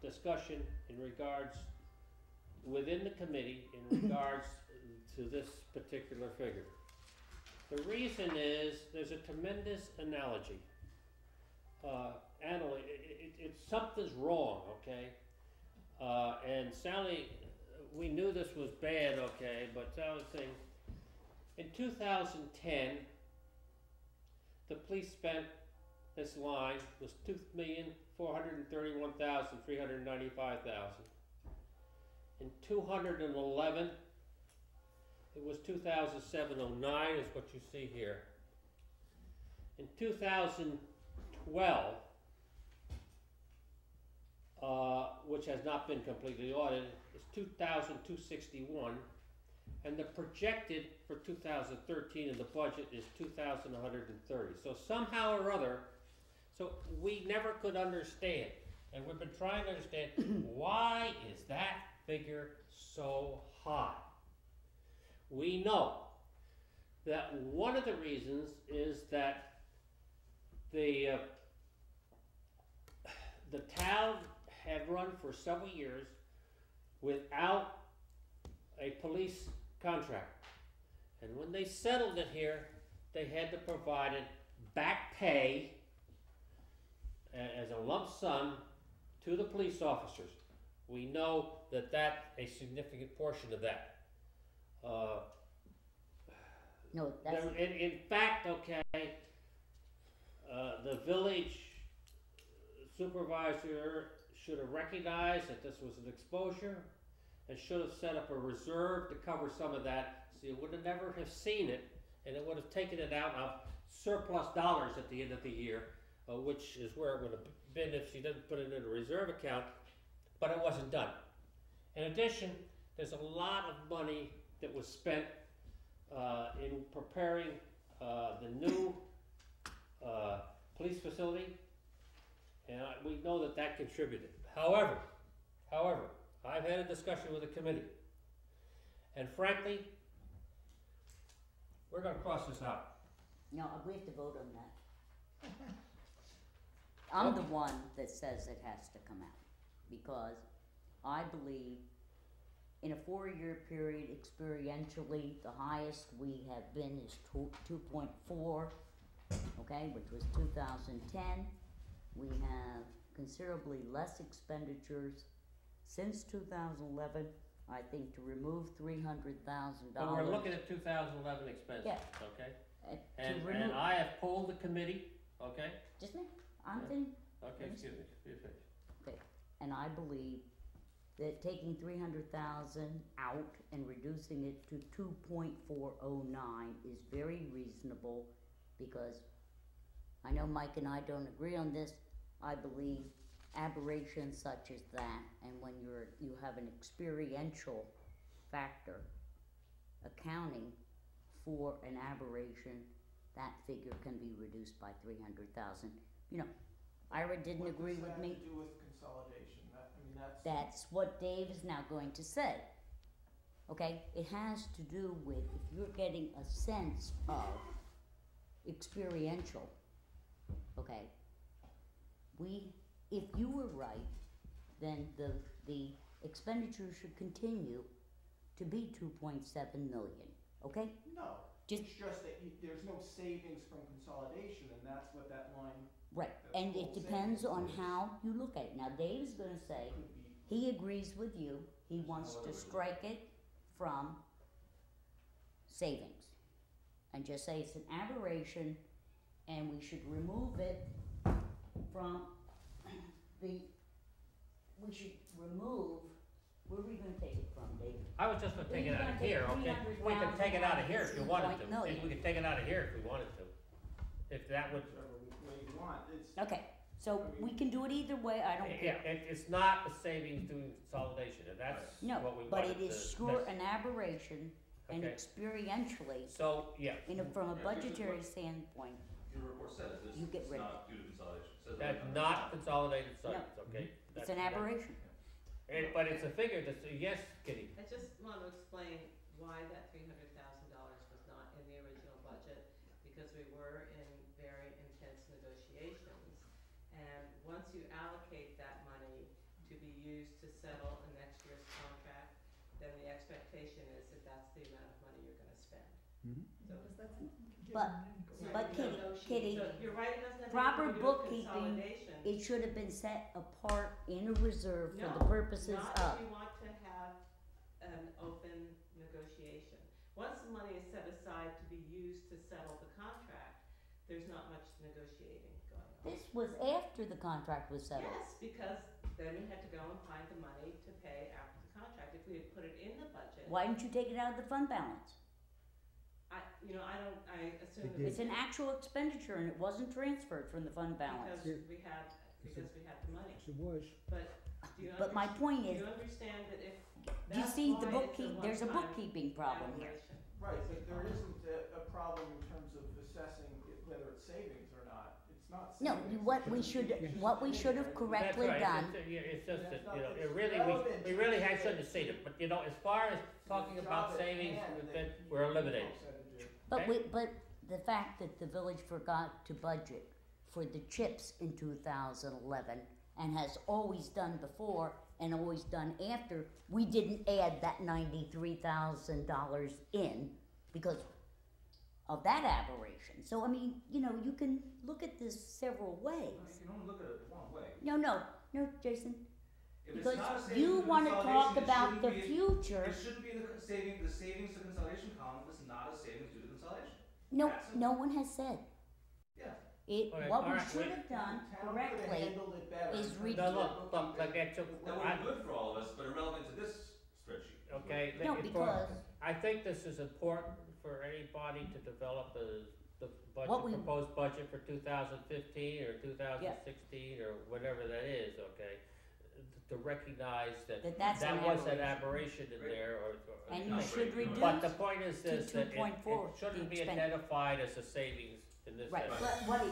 discussion in regards, within the committee, in regards to this particular figure. The reason is, there's a tremendous analogy. Something's wrong, okay? And Sally, we knew this was bad, okay, but Sally's saying, in 2010, the police spent, this line was $2,431,395. In 211, it was 2,709 is what you see here. In 2012, which has not been completely audited, is 2,261, and the projected for 2013 in the budget is 2,130. So somehow or other, so we never could understand, and we've been trying to understand, why is that figure so high? We know that one of the reasons is that the town had run for several years without a police contract. And when they settled it here, they had to provide it back pay as a lump sum to the police officers. We know that that's a significant portion of that. No, that's, In fact, okay, the village supervisor should have recognized that this was an exposure and should have set up a reserve to cover some of that, so you would have never have seen it, and it would have taken it out of surplus dollars at the end of the year, which is where it would have been if she didn't put it in a reserve account, but it wasn't done. In addition, there's a lot of money that was spent in preparing the new police facility, and we know that that contributed. However, I've had a discussion with the committee, and frankly, we're gonna cross this out. no, we have to vote on that. I'm the one that says it has to come out, because I believe in a 4-year period, experientially, the highest we have been is 2.4, okay, which was 2010. We have considerably less expenditures since 2011. I think to remove $300,000. But we're looking at 2011 expenses, Yeah. okay? To And remove, I have polled the committee, okay? just me, I'm Yeah. thinking, Okay, excuse me, you finish. and I believe that taking 300,000 out and reducing it to 2.409 is very reasonable, because I know Mike and I don't agree on this. I believe aberrations such as that, and when you have an experiential factor accounting for an aberration, that figure can be reduced by 300,000. You know, Ira didn't agree with me. What does that have to do with consolidation? That's. That's what Dave is now going to say. Okay, it has to do with if you're getting a sense of experiential, okay, if you were right, then the expenditure should continue to be 2.7 million, okay? No, Just- it's just that there's no savings from consolidation, and that's what that line Right, and it depends on how you look at it. Now, Dave's gonna say, could be. he agrees with you, he wants to strike it from savings. And just say it's an aberration, and we should remove it from we should remove, where are we gonna take it from, Dave? I was just gonna take it We're out of gonna here, take okay? We could take it out of here if you wanted to. 300,000 million. We could take it out of here if we wanted to. If that would, Whichever way you want, it's. Okay, so we can do it either way, I don't yeah, care. it's not a savings doing consolidation, and that's No, what we but wanted it is to sure miss. an aberration, and Okay. experientially, So, yeah, from a Yeah, budgetary standpoint, Your report says this, You get it's rid of not due to consolidation. It says that's that- not consolidated sites, okay? it's That's- an aberration. But it's a figure that's, yes, Kitty? I just want to explain why that $300,000 was not in the original budget, because we were in very intense negotiations. And once you allocate that money to be used to settle a next year's contract, then the expectation is that that's the amount of money you're gonna spend. So, But Kitty, so you're right, it doesn't have proper anything to do with bookkeeping, consolidation. it should have been set apart in a reserve for the No, purposes Not of, if you want to have an open negotiation. Once the money is set aside to be used to settle the contract, there's not much negotiating going on. this was after the contract was settled. Yes, because then we had to go and find the money to pay after the contract. If we had put it in the budget, Why didn't you take it out of the fund balance? I assume It that. did. It's an actual expenditure and it wasn't transferred from the fund balance. Because we had the money. Yes, it was. But do you But my point do is, you understand that if, do you that's see why the it's there's a one-time bookkeeping problem here. aberration. Right, but there isn't a problem in terms of assessing whether it's savings or not. It's not No, savings. what we should have correctly That's right. done, It's just that, That's not- you know, it's it really, relevant we to really the shouldn't have seen it, but you know, as far as talking about savings, we're eliminating. but the fact that the village forgot to budget for the chips in 2011 and has always done before and always done after, we didn't add that $93,000 in because of that aberration. So, I mean, you know, you can look at this several ways. You can only look at it the wrong way. No, Jason, If it's because not a savings you to wanna talk consolidation, it about shouldn't the be- future. It shouldn't be the savings to consolidation column if it's not a savings due to consolidation. No, That's- no one has said. Yeah. Okay, What we alright, should wait. have done The town could've correctly handled it better is in terms re- No, of look, bookkeeping. like that took, That would be good for all of us, but irrelevant to this spreadsheet. okay, No, for- because I think this is important for anybody to develop the What budget, we- proposed budget for 2015 or 2016 or whatever that is, okay? To recognize that that's an that was an aberration. aberration in there or. And No, you should but- reduce. But the point is to this, that it 2.4 shouldn't the be expen- identified as a savings in this. Right, area. but what we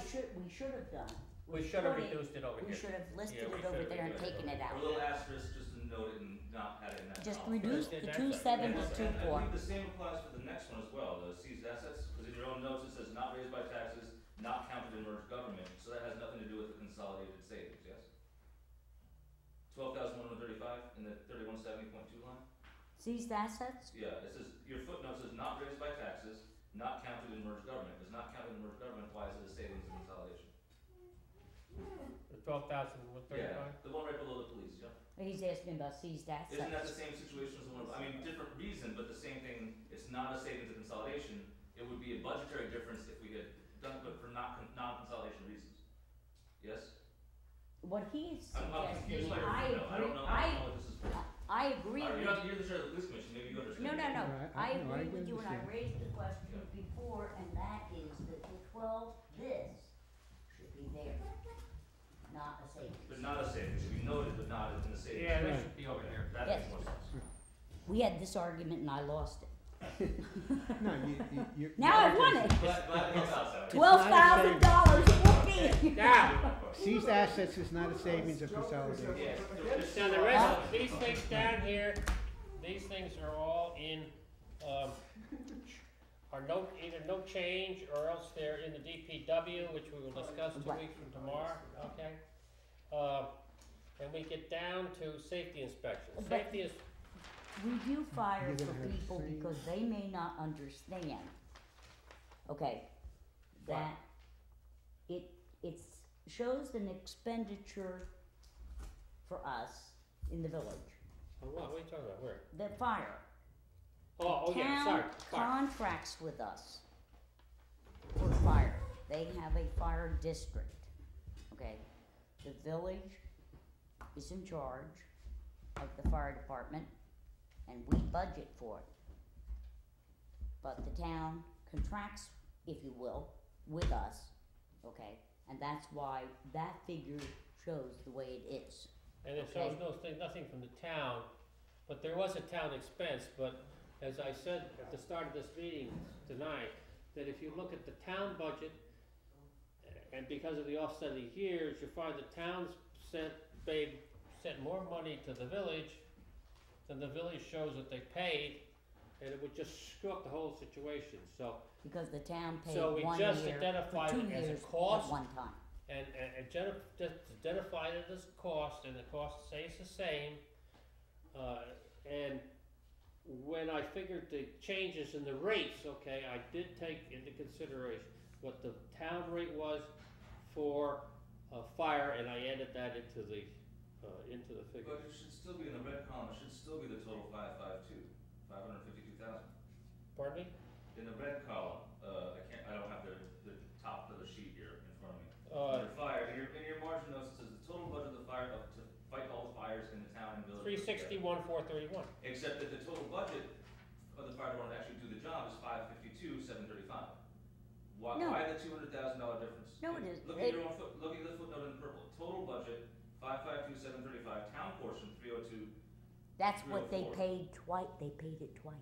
should have done. We was should have put it- reduced it over We here. should have listed Yeah, we it over should have there and reduced it taken it Or a out. little asterisk just to note it and not have it in that Just column. reduce Yeah, the that's 2.7 to right. 2.4. I believe the same applies for the next one as well, the seized assets, because in your own notes it says not raised by taxes, not counted in merged government, so that has nothing to do with the consolidated savings, yes? 12,135 in the 3170.2 line? Seized assets? Yeah, it says, your footnote says not raised by taxes, not counted in merged government, if it's not counted in merged government, why is it a savings and consolidation? The 12,135? Yeah, the one right below the police, yeah. He's asking about seized Isn't that the assets. same situation as the one, I mean, different reason, but the same thing, it's not a savings and consolidation, it would be a budgetary difference if we had done, but for non-consolidation reasons. Yes? What he's I'm confused suggesting, by your I footnote, I don't know what this is for. agree You're with not, you're the chair of the police commission, maybe you understand. No, it. no, I- I no, I agree with you, and I understand. raised the question before, and that is that the 12, this should be there, not a savings. But not a savings, it should be noted, but not in the savings. Yeah, that Right. should be over Okay, here. that Yes. makes more sense. We had this argument and I lost it. No, you. Now I won it. Glad to help out, Sally. $12,000 whoopee. Now, Seized assets is not a savings or consolidation. Yes. now the rest of these things down here, these things are all in, are either no change or else they're in the DPW, which we will discuss 2 Right. weeks from tomorrow, okay? And we get down to safety inspections. But- Safety is, Review fire You're for gonna have people same- because they may not understand, okay, that it's shows an expenditure for us in the village, what are you talking about, where? the fire. Oh, yeah, sorry, Town fire. contracts with us for fire. They have a fire district, okay? The village is in charge of the fire department, and we budget for it. But the town contracts, if you will, with us, okay? And that's why that figure shows the way it is. And it shows nothing from the town, but there was a town expense, but as I said at the start of this meeting tonight, that if you look at the town budget, and because of the offsetting years, you find the towns sent more money to the village than the village shows that they paid, and it would just screw up the whole situation, so, Because the town paid So we 1 just year, identified for 2 it as a years cost? at one time. and just identified it as cost, and the cost stays the same. And when I figured the changes in the rates, okay, I did take into consideration what the town rate was for fire, and I added that into the figure. But it should still be in the red column, it should still be the total 552,000. Pardon me? In the red column, I don't have the top of the sheet here in front of me. Under fire, in your margin notes, it says the total budget of the fire, to fight all the fires in the town and village. 361, 431. Except that the total budget of the fire department to actually do the job is 552,735. Why, No. why the $200,000 difference? No, it is. Look at your own look at the footnote in purple. Total budget, 552,735, town portion, 302. That's what they 304. paid twice, they paid it twice.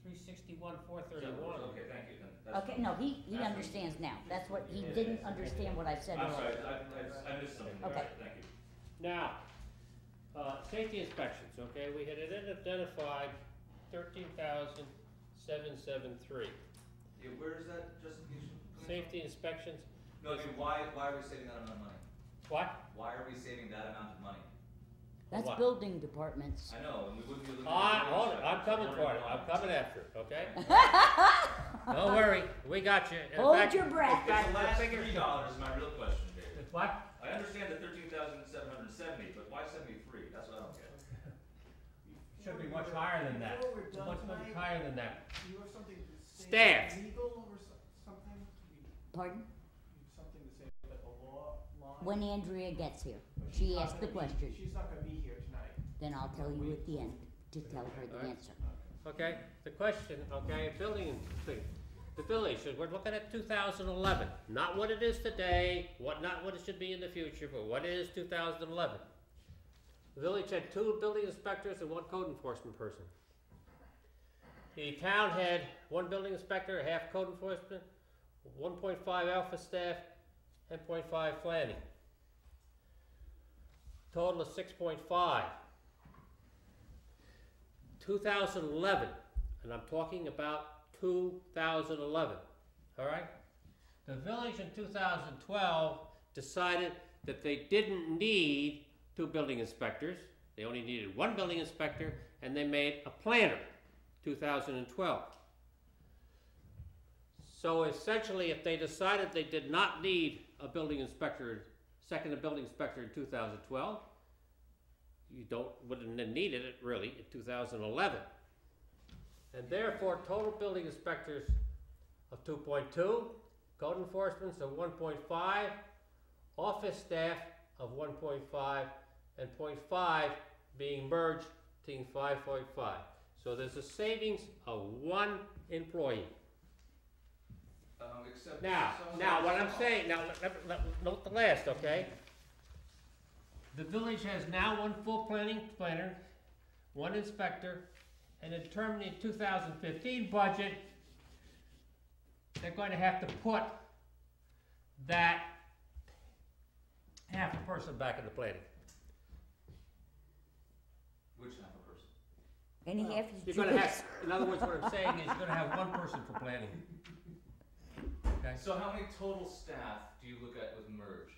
361, 431. Okay, thank you, then. That's Okay, fine. no, he That's fine. understands now, that's what, he Yeah. didn't understand what I said I'm sorry, earlier. I missed something there, Okay. thank you. Now, safety inspections, okay, we had identified 13,773. Yeah, where is that justification coming from? Safety inspections, No, I mean, why are we saving that amount of money? what? Why are we saving that amount of money? That's what? building departments. I know, and we wouldn't be looking at. Hold it, I'm coming for it, I'm coming after it, okay? Don't worry, we got you. In Hold fact- your breath. in fact, The last figure- $3 is my real question, David. What? I understand the 13,770, but why 73? That's what I don't get. Should be much higher than that. Before we're done Much tonight, higher than that. do you have something to say? Staff. Legal or something? Pardon? You have something to say about the law line? When Andrea gets here, But she's she not asked the gonna be- question, She's not gonna be here tonight. then I'll tell you at the end to tell her the Alright. answer. Okay, the question, okay, building thing, the village, we're looking at 2011, not what it is today, not what it should be in the future, but what it is 2011. The village had 2 building inspectors and 1 code enforcement person. The town had 1 building inspector, a half code enforcement, 1.5 alpha staff, and 0.5 planning. Total of 6.5. 2011, and I'm talking about 2011, all right? The village in 2012 decided that they didn't need 2 building inspectors. They only needed 1 building inspector, and they made a planner, 2012. So essentially, if they decided they did not need a building inspector, second building inspector in 2012, you wouldn't have needed it really in 2011. And therefore, total building inspectors of 2.2, code enforcements of 1.5, office staff of 1.5, and 0.5 being merged to 5.5. So there's a savings of 1 employee. Except. Now, what I'm saying, note the last, okay? The village has now 1 full planner, 1 inspector, and determining 2015 budget, they're going to have to put that half a person back in the planning. Which half a person? And he has You're gonna have, in other words, what I'm saying is you're gonna have 1 person for planning. Okay? So how many total staff do you look at with merged?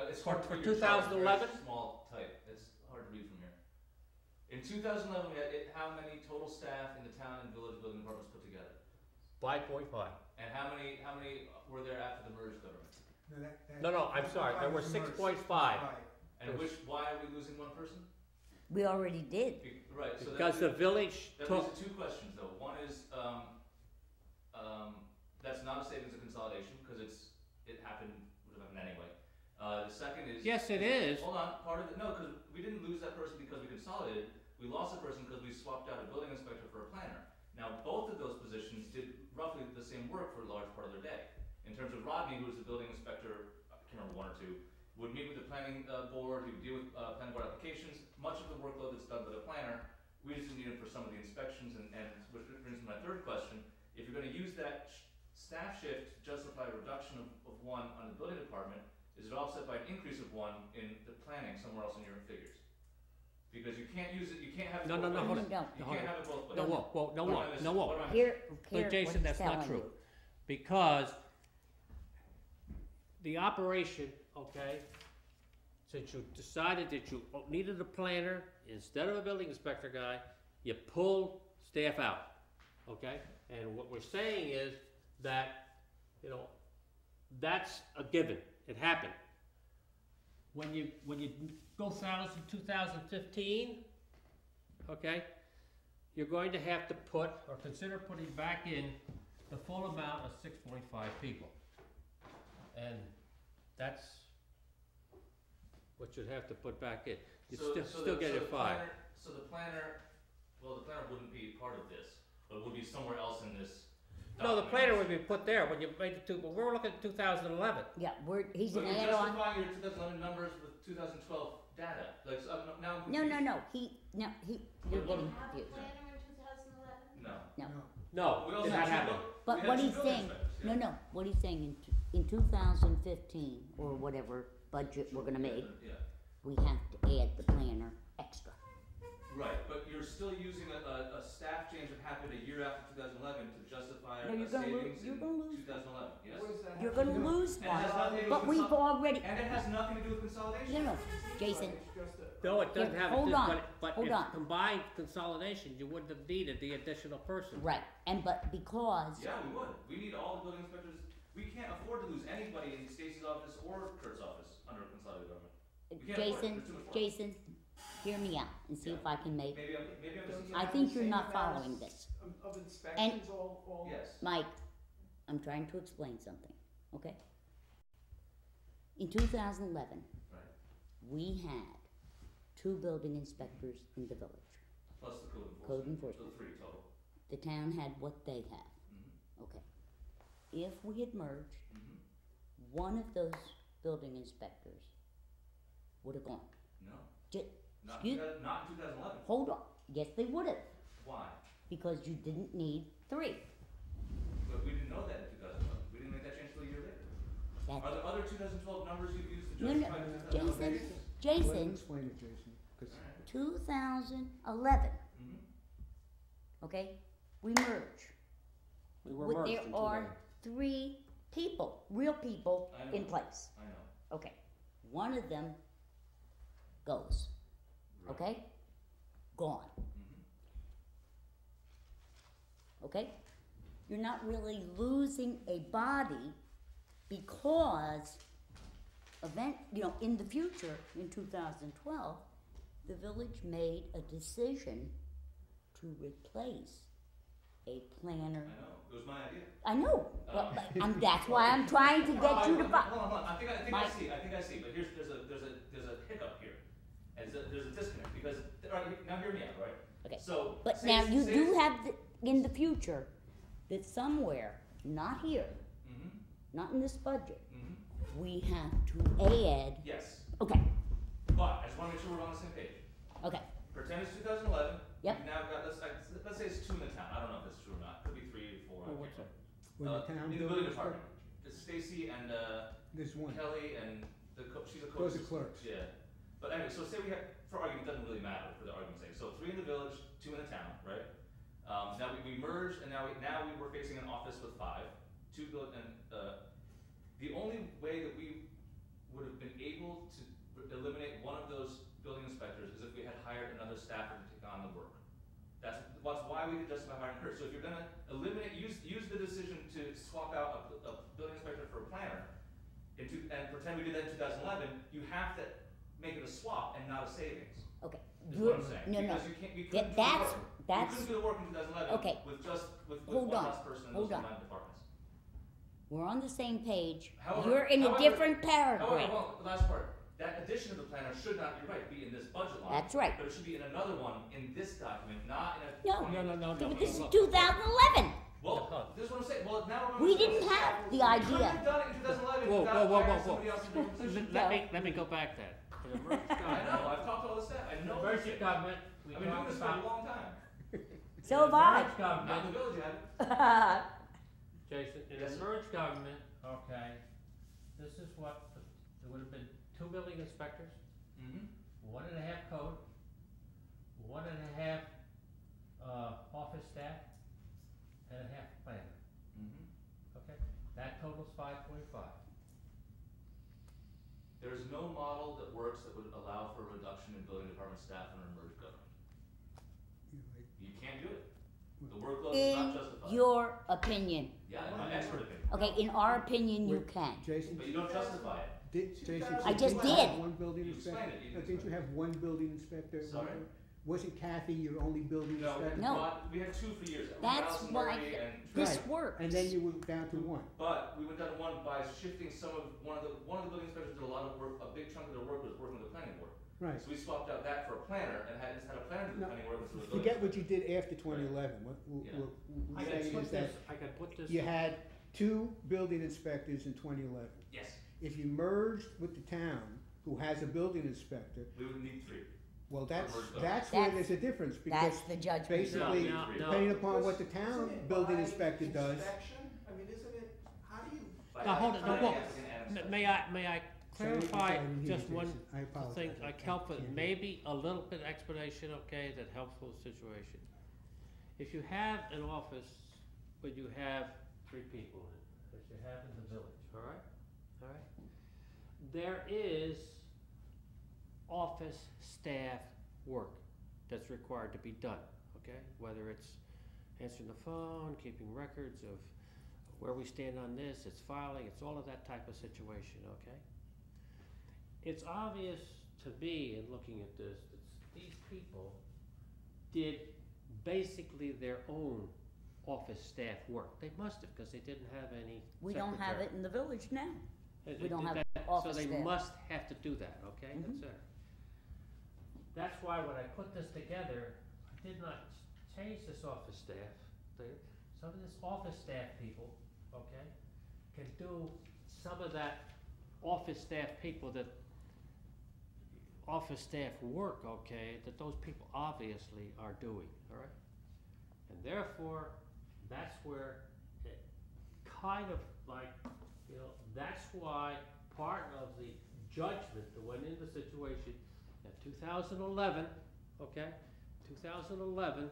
It's For- hard to for read your chart, it's very 2011? small type, it's hard to read from here. In 2011, we had how many total staff in the town and village building departments put together? 5.5. And how many were there after the merged government? No, I'm sorry, there were 6.5. And why are we losing 1 person? We already did. Right, so Because the village that took, leads to 2 questions though. One is, that's not a savings of consolidation, because it happened, would have happened anyway. The second is. yes it is, Hold on, part of it, no, because we didn't lose that person because we consolidated, we lost a person because we swapped out a building inspector for a planner. Now, both of those positions did roughly the same work for a large part of their day. In terms of Rodney, who was the building inspector, I can't remember 1 or 2, would meet with the planning board, he would deal with planning board applications, much of the workload that's done by the planner, we just need him for some of the inspections, and which brings me to my 3rd question. If you're gonna use that staff shift to justify a reduction of 1 on the building department, is it offset by an increase of 1 in the planning somewhere else in your figures? Because you can't use it, you can't have it No, both no, ways. hold it. You can't have it both ways. no, whoa, no, What am I whoa, missing? no, whoa. What am I missing? Here, But what Jason, he's that's not telling true. you. Because the operation, okay, since you decided that you needed a planner instead of a building inspector guy, you pull staff out, okay? And what we're saying is that, that's a given, it happened. When you go 2015, okay, you're going to have to put, or consider putting back in the full amount of 6.5 people. And that's what you'd have to put back in. You'd still get your 5. So the planner wouldn't be part of this, but it would be somewhere else in this. No, the document. planner would be put there when you made the 2, but we're looking at 2011. Yeah, he's But an you're add-on. justifying your 2011 numbers with 2012 data. Like, so now I'm No, confused. you're getting Have a confused. planner in 2011? No. No, No, We also did had not two happen. bu- but we had what two he's building saying, inspectors, yeah. what he's saying, in 2015, or whatever budget we're gonna make, Yeah. we have to add the planner extra. Right, but you're still using a staff change that happened a year after 2011 to justify No, a you're gonna savings you're in gonna lose 2011, yes? What does that You're have to gonna do? lose And it has one, nothing to do but with we've already, And it has nothing to do with consolidation. no, no, It seems Jason, like it's just a- No, it doesn't Here, have, hold it, on, but hold if on. combined consolidation, you wouldn't have needed the additional person. right, and but because, Yeah, we would. We need all the building inspectors. We can't afford to lose anybody in Stacy's office or Kurt's office under consolidated government. We can't afford it. Jason, There's too much work. Jason, hear me out and see if I can make, Maybe I'm Don't you just, I have think the you're same not amount following this. Of inspections all? yes. Mike, I'm trying to explain something, okay? In 2011, Right. we had 2 building inspectors in the village. Plus the code enforcement. Code enforcement. So 3 total. The town had what they have, Mm-hmm. okay? If we had merged, Mm-hmm. one of those building inspectors would have gone. No. Ju- Not, excuse- not in 2011. Hold on, yes they would have, Why? because you didn't need 3. But we didn't know that in 2011. We didn't make that change till a year later. That, Are there other 2012 numbers you've used to No, no, justify the Jason, 2011 changes? Let him Jason, explain it, Jason, 'cause Alright. 2011, Mm-hmm. okay, we merge. We were With- merged there in are 2000. 3 people, real people I know. in place, I know. okay? One of them goes, Right. okay? Gone, Mm-hmm. okay? You're not really losing a body because in the future, in 2012, the village made a decision to replace a planner. I know. It was my idea. I know, but that's why I'm trying to get you to buy. Hold on. I think Mike. I see. But there's a hiccup here, and there's a disconnect because all right, now hear me out, right? Okay. So. But say- now you say- do have in the future that somewhere, not here, Mm-hmm. not in this budget, Mm-hmm. we have to add. Yes, Okay, but I just want to make sure we're on the same page. okay, Pretend it's 2011. Yep. We've now got let's say it's 2 in the town. I don't know if it's true or not. Could be 3 or 4. Well, what's that? when the town. in the building department. It's Stacy and There's one, Kelly and she's a coach. those are clerks. Yeah. But anyway, so say we have, for argument, it doesn't really matter for the argument's sake. So 3 in the village, 2 in the town, right? Now we merged, and now we were facing an office with 5, 2 and the only way that we would have been able to eliminate one of those building inspectors is if we had hired another staffer to take on the work. That's why we could justify hiring her. So if you're gonna use the decision to swap out a building inspector for a planner, and pretend we did that in 2011, you have to make it a swap and not a savings. okay. Is what I'm saying. No, no. Because you couldn't do the That's, work. You that's, couldn't do the work in 2011 Okay. with Hold one on. less person in Hold those on. combined departments. we're on the same page. However- You're in a however- different However, paragraph. well, the last part, that addition of the planner should not, you're right, be in this budget line. That's right. But it should be in another one in this document, not in a. No. No. But this is look. 2011. Well, this is what I'm saying, well, now we're. We didn't have the We couldn't idea. have done it in 2011 Whoa, without whoa, whoa, hiring whoa. somebody else in different position. Let me go back then. In the merged I government, know, I've talked to all the staff, I know. merged this shit. government, we I've been doing talked this for a about. long time, So have I. Merged not in government, the village yet. Jason, in Yes, the sir. merged government, okay, this is what, there would have been 2 building inspectors, Mm-hmm. 1.5 code, 1.5 office staff, and a half planner, Mm-hmm. okay? That totals 5.5. There is no model that works that would allow for a reduction in building department staff under a merged government. You can't do it. The workload is not In justified. your opinion. Yeah, in my expert opinion. Okay, in our opinion, you Wait, can. Jason, But you don't justify it. Jason, I just didn't you have did. one building You inspector? explained it, you No, didn't you have one building inspector? Sorry? Wasn't Kathy your only building No, inspector? No. we had 2 for years. That's Allison why Murray and this Right. works. And then you were down to 1. But we went down to 1 by shifting one of the building inspectors did a lot of work, a big chunk of their work was working with the planning board. Right. So we swapped out that for a planner and just had a planner do the No, planning work instead of the building. Forget what you did after 2011. What Yeah. we're I saying could is put that this, I could put this. you had 2 building inspectors in 2011. Yes, If you merged with the town, who has a building inspector, we would need 3. well, that's merged up. where That's- there's a difference, because That's the judgment. basically, No, no, no. depending upon what the town Isn't it building by inspector does. inspection? I mean, isn't it, how do you? Now, hold it, no, By whoa. applicant and inspector. May I clarify I didn't hear just you, one Jason. I apologize. thing, I like help with can't hear. maybe a little bit explanation, okay, that helps with the situation. If you have an office where you have 3 people in it, as you have in the village, all right? There is office staff work that's required to be done, okay? Whether it's answering the phone, keeping records of where we stand on this, it's filing, it's all of that type of situation, okay? It's obvious to me in looking at this, that these people did basically their own office staff work. They must have, because they didn't have any We don't have secretary. it in the village now. It- We don't it- have that- office So they staff. must have to do that, okay? Mhm. That's it. That's why when I put this together, I did not change this office staff thing. Some of this office staff people, okay, can do some of that office staff people that, office staff work, okay, that those people obviously are doing, all right? And therefore, that's where it kind of like, you know, that's why part of the judgment that went into the situation in 2011, okay, 2011,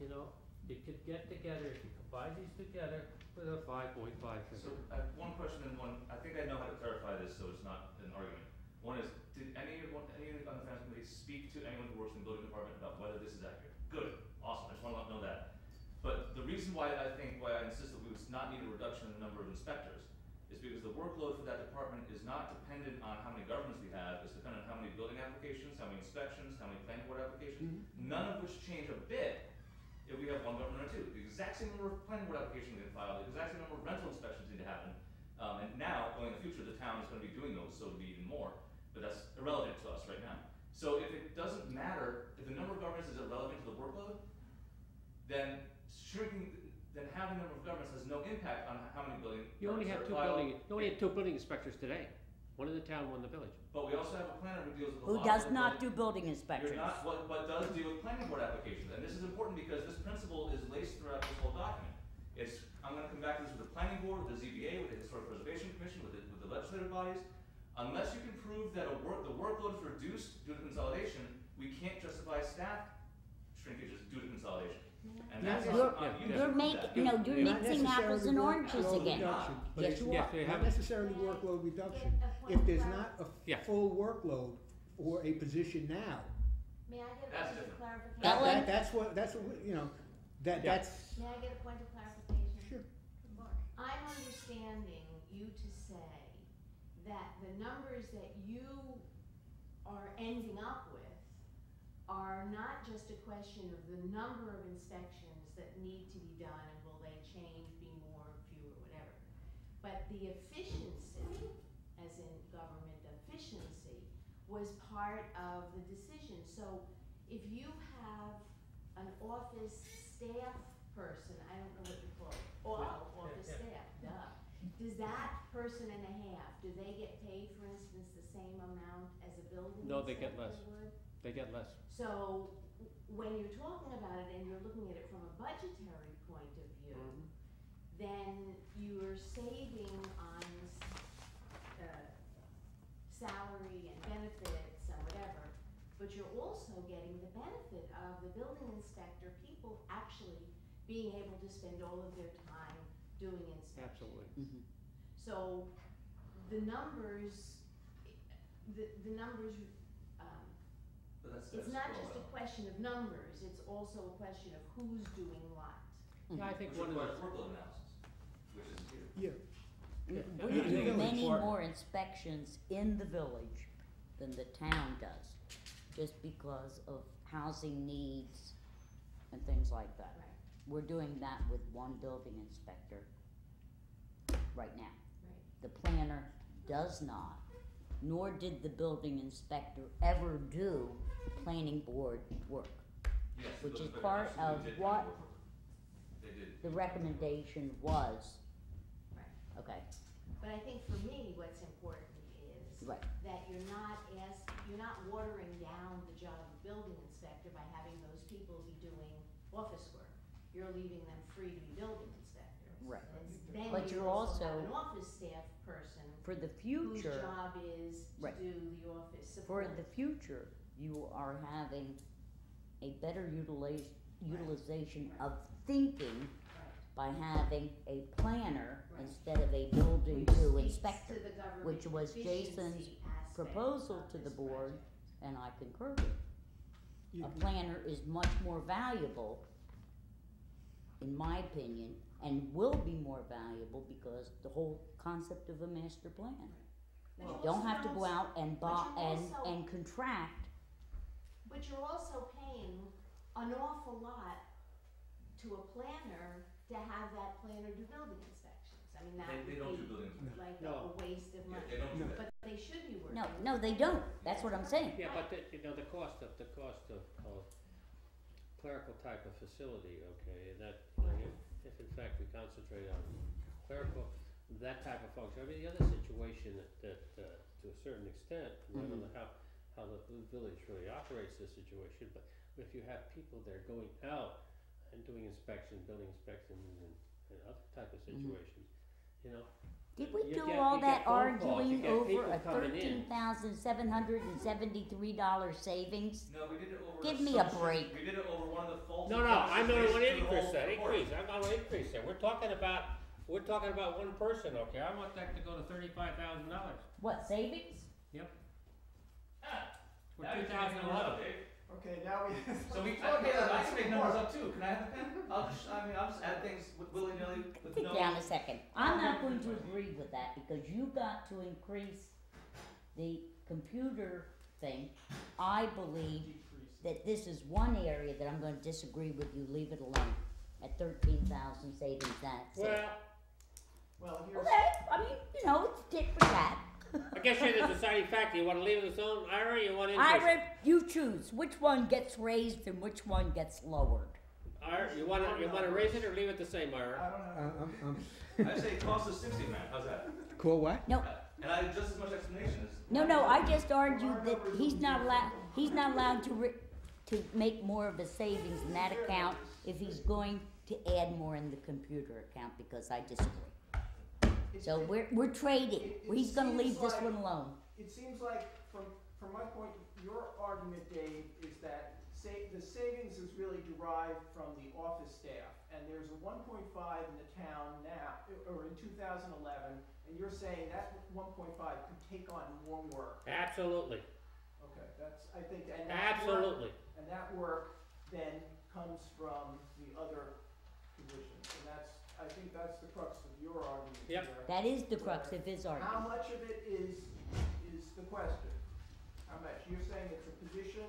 you know, you could get together, if you combine these together, with a 5.5 So figure. I have one question and one, I think I know how to clarify this, so it's not an argument. One is, did any on the finance committee speak to anyone who works in the building department about whether this is accurate? Good, awesome, I just wanna know that. But the reason why I insist that we would not need a reduction in the number of inspectors is because the workload for that department is not dependent on how many governments we have, it's dependent on how many building applications, how many inspections, how many planning board applications, none of which change a bit if we have one government or 2. The exact same number of planning board applications get filed, the exact same number of rental inspections need to happen. And now, going in the future, the town is gonna be doing those, so it'll be even more, but that's irrelevant to us right now. So if it doesn't matter, if the number of governments is irrelevant to the workload, then having the number of governments has no impact on how many building You only permits have are 2 filed. building, you only have 2 building inspectors today, one in the town, one in the village. But we also have a planner who deals with a Who lot does of not building- do building You're inspections. not, but does deal with planning board applications, and this is important because this principle is laced throughout this whole document. I'm gonna come back to this with the planning board, with the ZBA, with the Historic Preservation Commission, with the legislative bodies. Unless you can prove that the workload is reduced due to consolidation, we can't justify staff shrinkages due to consolidation. And that's You're- on you to You're prove making, that. no, you're Not mixing apples and necessarily oranges workload again. reduction, but Yes, it's- you Yes, are. they Not have, necessarily workload reduction. Get a point If of there's clar- not a Yeah. full workload for a position now, May I get a That's point of different. clarification? Ellen? that's what, you know, Yeah. that's, May I get a point of clarification? sure. I'm understanding you to say that the numbers that you are ending up with are not just a question of the number of inspections that need to be done and will they change, be more, fewer, whatever. But the efficiency, as in government efficiency, was part of the decision. So if you have an office staff person, I don't know what you call it, office staff, duh. Does that person and a half, do they get paid, for instance, the same amount as a building No, they get inspector less. would? they get less. So when you're talking about it and you're looking at it from a budgetary point of view, then you're saving on salary and benefits and whatever, but you're also getting the benefit of the building inspector, people actually being able to spend all of their time doing inspections. Absolutely. Mhm. So the numbers, the numbers, But that's it's not well, just a question of numbers, it's also a question of who's doing what. Yeah, I think which one of requires the, workload analysis, which is here. Yeah, We I do think it's many important. more inspections in the village than the town does, just because of housing needs and things like that. Right, We're doing that with one building inspector right now. right. The planner does not, nor did the building inspector ever do planning board work. Yes, Which those is are part absolutely of did what kind of work. They did. The recommendation was, Right. okay, But I think for me, what's important is right, that you're not watering down the job of building inspector by having those people be doing office work. You're leaving them free to be building inspectors. Right. And then But you you're also have also- an office staff person for the whose future, job is to Right. do the office for support. the future, you are having a better utilization of thinking by having a planner Right. instead of a building Which to speaks inspector, to the government which was Jason's efficiency aspect proposal of to the this board, project. and I concur with. You- A planner is much more valuable, in my opinion, and will be more valuable because the whole concept of a master plan. But You you don't also have to go out and but buy you're also- and contract. But you're also paying an awful lot to a planner to have that planner do building inspections. I mean, that They don't do would buildings. be like No. a waste of Yeah, money. they don't do that. But they should be working. No, they don't. That's what I'm saying. Yeah, but the cost of clerical type of facility, okay, and that, if in fact we concentrate on clerical, that type of function, I mean, the other situation that, to a certain extent, and I don't know how the village really operates this situation, but if you have people there going out and doing building inspections and other type of situations, you know. Did we you do get- all you that get phone calls, you arguing get over people a coming in. $13,773 savings? No, we did it over. Give me a some- break. We did it over one of the faulty. No, I'm not premises on based any on the whole percent report. increase, I'm not on increase there, we're talking about one person, okay, I want that to go to $35,000. What, savings? For Now you're taking numbers 2011. up, Dave. Okay, now we. So I can make numbers up too, can I have a pen? I'll just add things willy-nilly with Sit no. down a second. I'm not going to agree with that because you got to increase the computer thing. I believe that this is one area that I'm gonna disagree with you, leave it alone. At 13,000 savings, that's it. Well, Well, here's. Okay, I mean, it's tit for tat. I guess you're the deciding factor, you wanna leave it its own, Ira, or you wanna increase it? Ira, you choose which one gets raised and which one gets lowered. Ira, you wanna raise it or leave it the same, Ira? I don't know. I say it costs us 60, man, how's that? Call what? No, And I have just as much explanation as. no, I just argued that he's not allowed to make more of a savings in that account if he's going to add more in the computer account because I disagree. So we're trading. He's gonna leave this one alone. It seems like, from my point, your argument, Dave, is that the savings is really derived from the office staff, and there's a 1.5 in the town now, or in 2011, and you're saying that 1.5 could take on more work. Absolutely, Okay, I think, and that work, absolutely. and that work then comes from the other positions, and I think that's the crux of your argument. Yep. here. That is the crux of his How argument. much of it is the question? How much? You're saying it's a position,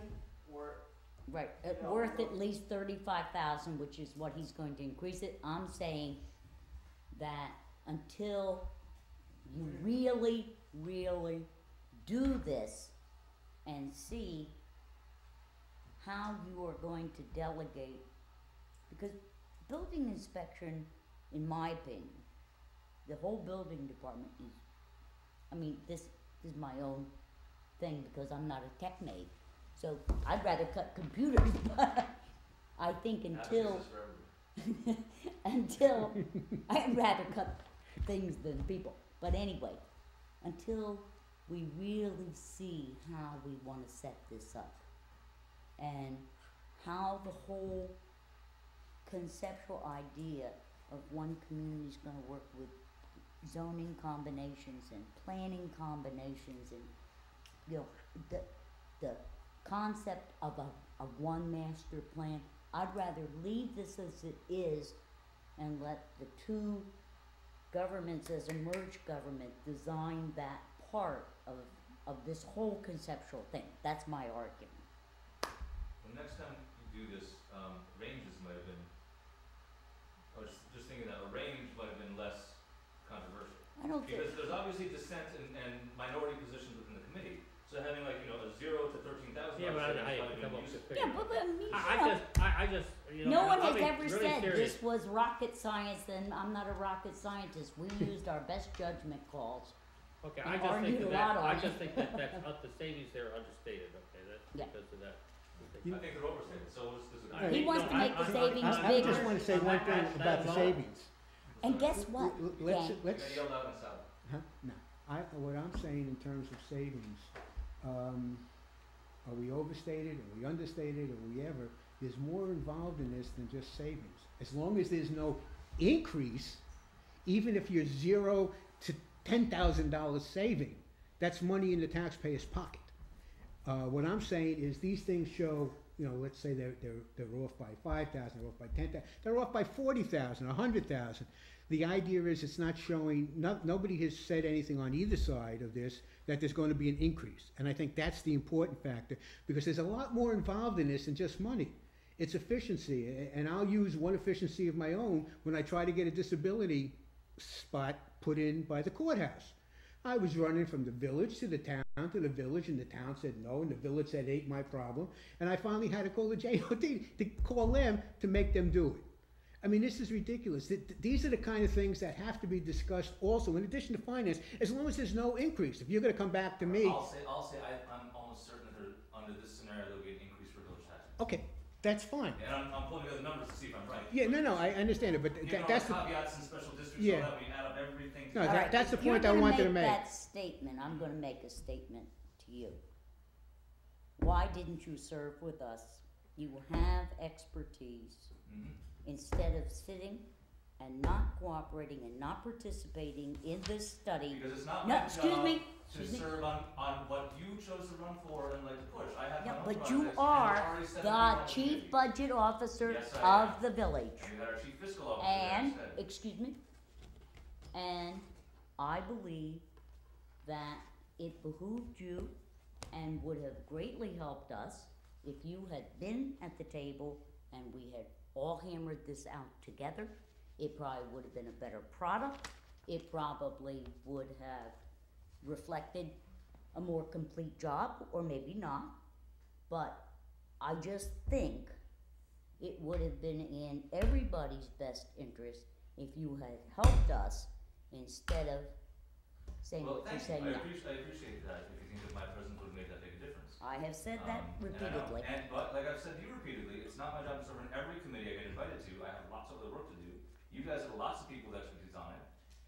or, Right, Yeah. worth at least 35,000, which is what he's going to increase it. I'm saying that until you really, really do this and see how you are going to delegate, because building inspection, in my opinion, the whole building department is, this is my own thing because I'm not a tech maid. So I'd rather cut computers, but I think until I'd rather cut things than people. But anyway, until we really see how we want to set this up and how the whole conceptual idea of one community is going to work with zoning combinations and planning combinations and the concept of a one master plan, I'd rather leave this as it is and let the two governments as a merged government design that part of this whole conceptual thing. That's my argument. The next time you do this, ranges might have been, I was just thinking that a range might have been less controversial. I don't think, Because there's obviously dissent and minority positions within the committee, so having a 0 to 13,000. Yeah, but might I have come been up with useful. a yeah, figure. but I just, no one I'll has be ever really said serious. this was rocket science, and I'm not a rocket scientist. We used our best judgment calls. Okay, and I just argued think a lot on I it. just think that the savings there are understated, okay, that's Yeah. because of that. I think they're overstated, so let's disagree. Alright, He wants no, to make the I'm- savings I bigger. just wanna say one thing about the savings. And guess what, Let's, gang? You let's, gotta yell loud and sound. huh? No. what I'm saying in terms of savings, are we overstated, are we understated, are we ever, there's more involved in this than just savings. As long as there's no increase, even if you're $0 to $10,000 saving, that's money in the taxpayer's pocket. What I'm saying is these things show, let's say they're off by 5,000, they're off by 10,000, they're off by 40,000, 100,000. The idea is it's not showing, nobody has said anything on either side of this that there's going to be an increase. And I think that's the important factor, because there's a lot more involved in this than just money. It's efficiency, and I'll use one efficiency of my own when I try to get a disability spot put in by the courthouse. I was running from the village to the town to the village, and the town said no, and the village said ain't my problem, and I finally had to call the JOD to call them to make them do it. I mean, this is ridiculous. These are the kind of things that have to be discussed also, in addition to finance, as long as there's no increase. If you're gonna come back to me. I'll say, I'm almost certain that under this scenario, there'll be an increase for village taxes. Okay, that's fine. And I'm pulling together numbers to see if I'm right. Yeah, no, I understand it, but Given all that's the the, caveats and special districts, Yeah. all that, we add up everything. No, together. All right, that's the if you're point I gonna wanted to make. that statement, I'm gonna make a statement to you. Why didn't you serve with us? You have expertise. Mhm. Instead of sitting and not cooperating and not participating in this study. Because it's not No, my excuse job me, to excuse me. serve on what you chose to run for and like push. I have my Yeah, own but projects, you and I've are already said the everything on chief committee. budget officer Yes, I of am. the village. And we had our chief fiscal officer And, there instead. excuse me, and I believe that it behooved you and would have greatly helped us if you had been at the table and we had all hammered this out together. It probably would have been a better product. It probably would have reflected a more complete job, or maybe not. But I just think it would have been in everybody's best interest if you had helped us instead of saying Well, what you're thank you. saying I now. appreciate that. If you think that my presence would have made that big a difference. I have said that And I know. repeatedly. But like I've said to you repeatedly, it's not my job to serve in every committee I get invited to. I have lots of other work to do. You guys have lots of people with expertise on it,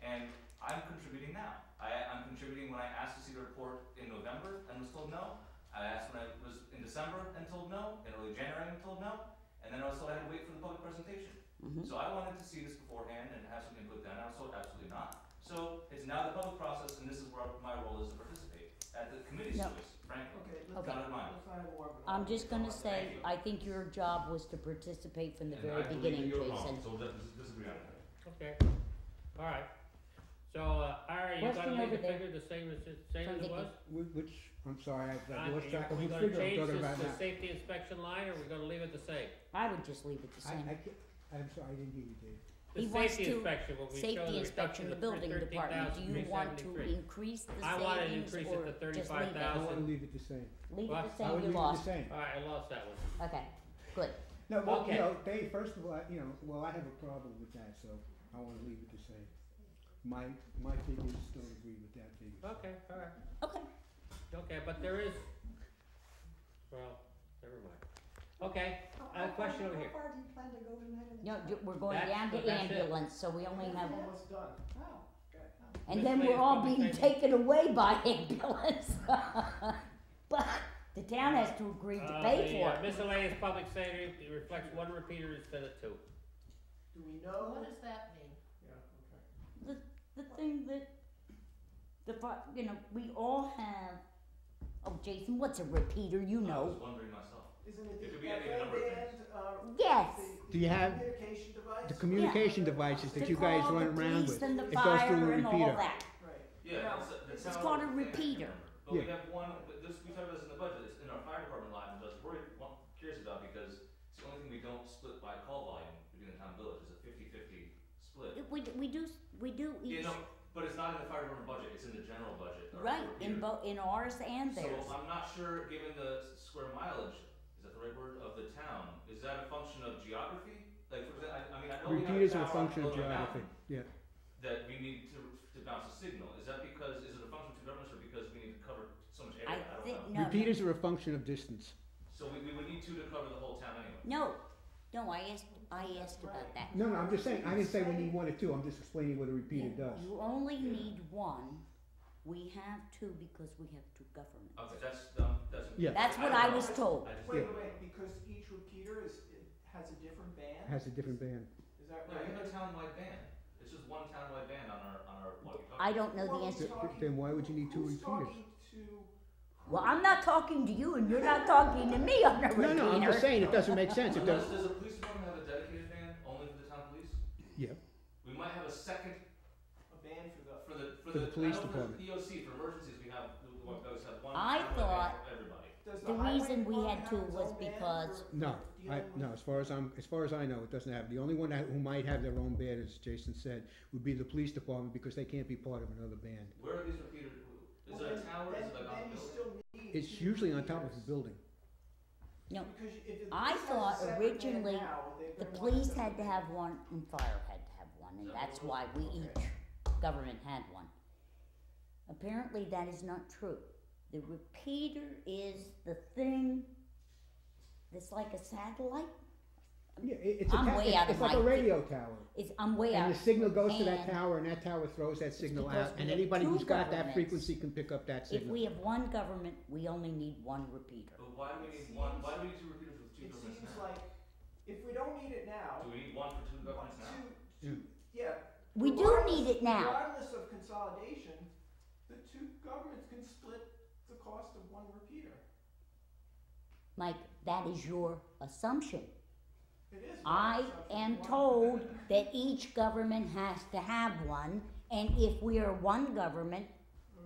and I'm contributing now. I'm contributing when I asked to see the report in November and was told no. I asked when I was in December and told no, in early January and told no, and then I was told I had to wait for the public presentation. Mhm. So I wanted to see this beforehand and have some input then, I was told absolutely not. So it's now the public process, and this is where my role is to participate, at the committee's No. choice, frankly. Okay, Okay. let's Not at mine. let's not have more of an I'm just gonna argument. say, Thank you. I think your job was to participate from the And very I believe beginning, that you're wrong, Jason. so we'll disagree on that. Okay, alright. So, Ira, you Question gotta leave over the there. figure the same as From it Vicky. was? Which, I'm sorry, I've Are lost track of we which gonna figure I'm change talking this about to now. safety inspection line, or are we gonna leave it the same? I would just leave it the same. I'm sorry, I didn't hear you, Dave. The He wants safety to- inspection, when we show Safety the inspection, reduction the of building department, do you want to 333. increase the I want to savings increase it or to just leave it? 35,000. I wanna leave it the same. Leave it What? the I same, would you leave it lost. the same. Alright, I lost that one. Okay, good. No, well, Okay. Dave, first of all, I have a problem with that, so I wanna leave it the same. My figures still agree with that figure. Okay, alright, Okay, okay, but there is, well, never mind. Okay, question over here. How far do you plan to go tonight? in the no, town? we're going That's- down to that's it. ambulance, so we only have, Almost done. Oh, good. Oh. and This then way we're it's all probably being safe. taken away by ambulance. But the town has to agree to pay for it. Miscellaneous public safety, it reflects one repeater instead of two. Do we know? What does that mean? Yeah, okay. The thing that, we all have, oh, Jason, what's a repeater, you I know? was wondering myself. Isn't it It could the be any number of band, Yes. Do you have communication device? the communication devices that To you guys call run the around police with? and the It goes through a fire and all repeater. that. Right. Yeah, It's the town called a thing, I can't repeater. remember. But we Yeah. have one, but this, we talked about this in the budget, it's in our fire department line, which I was curious about, because it's the only thing we don't split by call volume between the town and village, it's a 50-50 split. We do each, Yeah, no, but it's not in the fire department budget, it's in the general budget. or right, in repeater. in ours and theirs. So I'm not sure, given the square mileage, is that the right word, of the town, is that a function of geography? Like, for example, I mean, I know we have a Repeaters are a tower function of on Lone geography, Mountain yeah. that we need to bounce a signal, is that because, is it a function of two governments, or because we need to cover so much area? I don't think, know. no, Repeaters are a function of distance. So we would need two to cover the whole town anyway. no, I asked about that. No, I'm just saying, I didn't say we need one or two, I'm just explaining what a repeater does. You only need one We have two because we have two governments. Okay, that's. Yeah. That's what I was told. I just- Wait, because each repeater it has a different band? Has a different band. Is that No, right? you have a townwide ban. It's just one townwide ban on our walkie-talkie. I don't know Well, the who's answer. talking- Then why would you need two who's repeaters? talking to Well, I'm not talking to you and you're not talking to me on a repeater. No, I'm just saying, it doesn't make sense. It Unless, does, does the police department have a dedicated van only for the town police? yeah. We might have a second a band for the? for For the police I know department. For the EOC, for emergencies, we have one I townwide thought- van for everybody. Does The highway reason we department had have two its was own band because- for No, dealing with- no, as far as I know, it doesn't have, the only one who might have their own band, as Jason said, would be the police department, because they can't be part of another band. Where are these repeaters? Is Well, it a then- tower? Is it like on then a you building? still need It's two usually on top of a repeaters. building. No, Because if the I police has a thought separate band originally now, they're the gonna want police a had to separate have band. one and fire had to have one, and that's why we each government had one. Apparently that is not true. The repeater is the thing that's like a satellite. Yeah, it's a I'm way out of it's like my a radio tower. I'm way out. And the signal goes to that and tower, and that tower throws that signal because out, we and have anybody two who's got that governments. frequency can pick up that If signal. we have one government, we only need one repeater. But why do we need one? Why do we need two repeaters with two It governments seems now? like, if we don't need it now. Do we need one for two governments now? Yeah. We do regardless- need it now. Regardless of consolidation, the two governments can split the cost of one repeater. Mike, that is your assumption. It is. my I assumption. am One- told that each government has to have one, and if we are one government,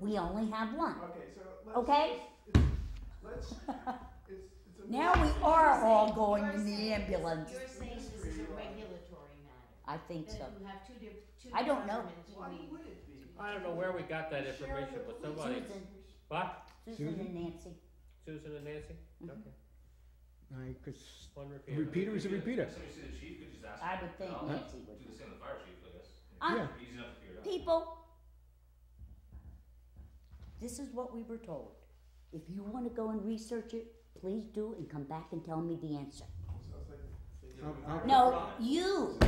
we only have one. Okay, so let's. Okay? Let's, it's a. Now we are all going in the ambulance. You're saying this is a regulatory matter, I think that so. if you have two I don't know. governments, you Why need. would it be? I don't know where we got that Sharing information, the but police. somebody, Susan, what? Susan and Nancy. Susan and Nancy? Mhm. Okay, Cause one a repeater. repeater is a repeater. Next time you see the chief, could you just ask I him? would think I'll Nancy would. do the same with the fire chief, I guess. Ah. Easy enough to figure it out. People, this is what we were told. If you want to go and research it, please do and come back and tell me the answer. Sounds like- I'll- No, you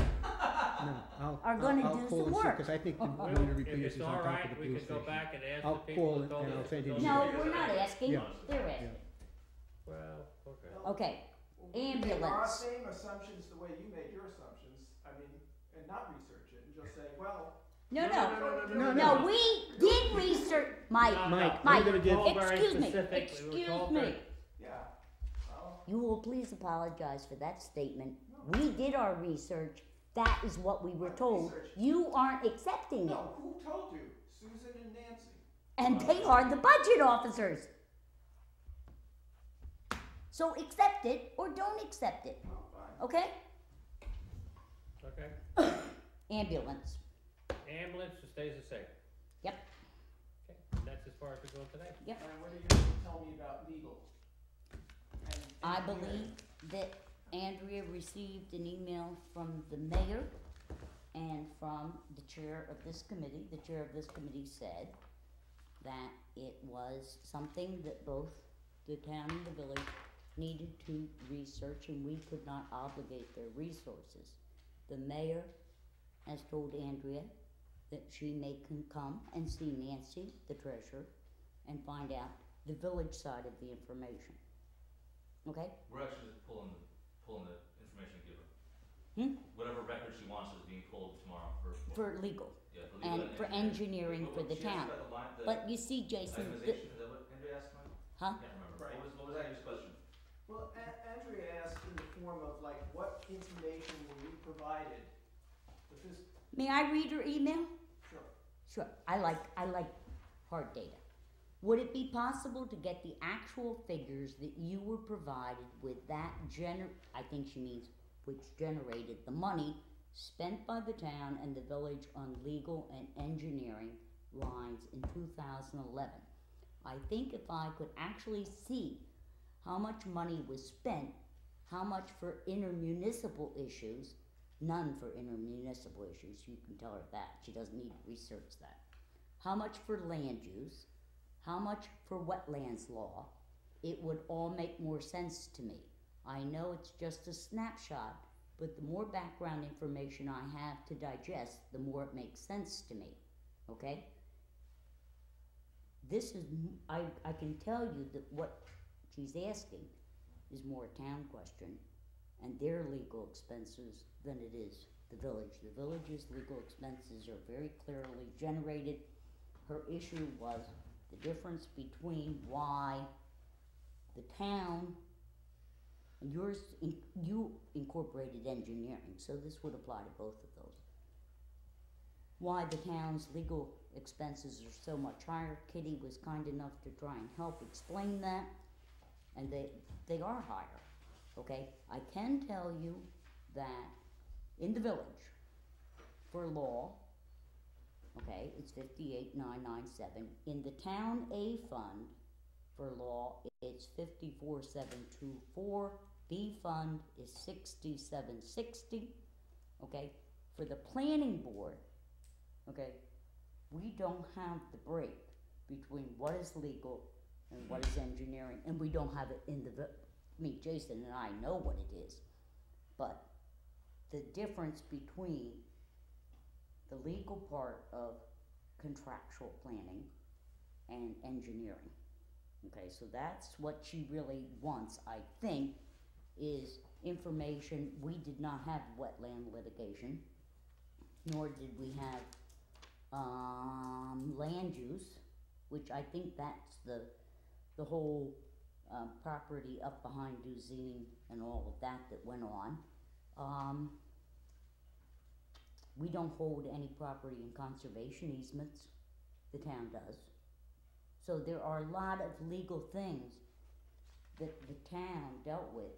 No, are gonna I'll do call some and see, work. cause I think the Well, one of the if repeaters it's is on all top of right, the we police can go station. back and ask I'll the people call who and told us. I'll send you don't the do No, it. we're not asking, Yeah. they're asking. Well, okay. Okay, Well, we can make our ambulance. same assumptions the way you made your assumptions, I mean, and not research it, and just say, well. No, no, No, no, we did research, Mike, No, Mike, no, Mike, we were told very excuse me, specific, we were excuse told me. very- Yeah, well, You will please apologize for that statement. We did our research, that is what we were What told. research? You aren't accepting it. no, who told you? Susan and Nancy. And they are the budget officers. So accept it or don't accept it, Oh, fine. okay? Okay, Ambulance. ambulance stays the same. Yep. Okay, that's as far as we're going today. Yep. And what are you gonna tell me about legal? And I engineering? believe that Andrea received an email from the mayor and from the chair of this committee. The chair of this committee said that it was something that both the town and the village needed to research, and we could not obligate their resources. The mayor has told Andrea that she may come and see Nancy, the treasurer, and find out the village side of the information. Okay? We're actually just pulling the information to give her. Hmm? Whatever record she wants is being pulled tomorrow for. For legal Yeah, for legal and for engineering for the She asked town. about the line, the But you see, Jason, itemization, is that what Andrea asked, Mike? huh? I can't remember. Right. What was Andrea's question? Well, Andrea asked in the form of like, what information were you provided? But this, May I read her email? sure. Sure. I like hard data. Would it be possible to get the actual figures that you were provided with that I think she means which generated the money spent by the town and the village on legal and engineering lines in 2011. I think if I could actually see how much money was spent, how much for intermunicipal issues, none for intermunicipal issues, you can tell her that, she doesn't need to research that. How much for land use, how much for wetlands law, it would all make more sense to me. I know it's just a snapshot, but the more background information I have to digest, the more it makes sense to me, okay? this is, I can tell you that what she's asking is more a town question and their legal expenses than it is the village. The village's legal expenses are very clearly generated. Her issue was the difference between why the town, and yours, you incorporated engineering, so this would apply to both of those. Why the town's legal expenses are so much higher. Kitty was kind enough to try and help explain that, and they are higher, okay? I can tell you that in the village, for law, okay, it's 58,997. In the town A fund for law, it's 54,724. B fund is 6760. Okay, for the planning board, okay, we don't have the break between what is legal and what is engineering, and we don't have it in the. Jason and I know what it is, but the difference between the legal part of contractual planning and engineering. Okay, so that's what she really wants, I think, is information. We did not have wetland litigation, nor did we have land use, which I think that's the whole property up behind Duzine and all of that went on. We don't hold any property in conservation easements. The town does. So there are a lot of legal things that the town dealt with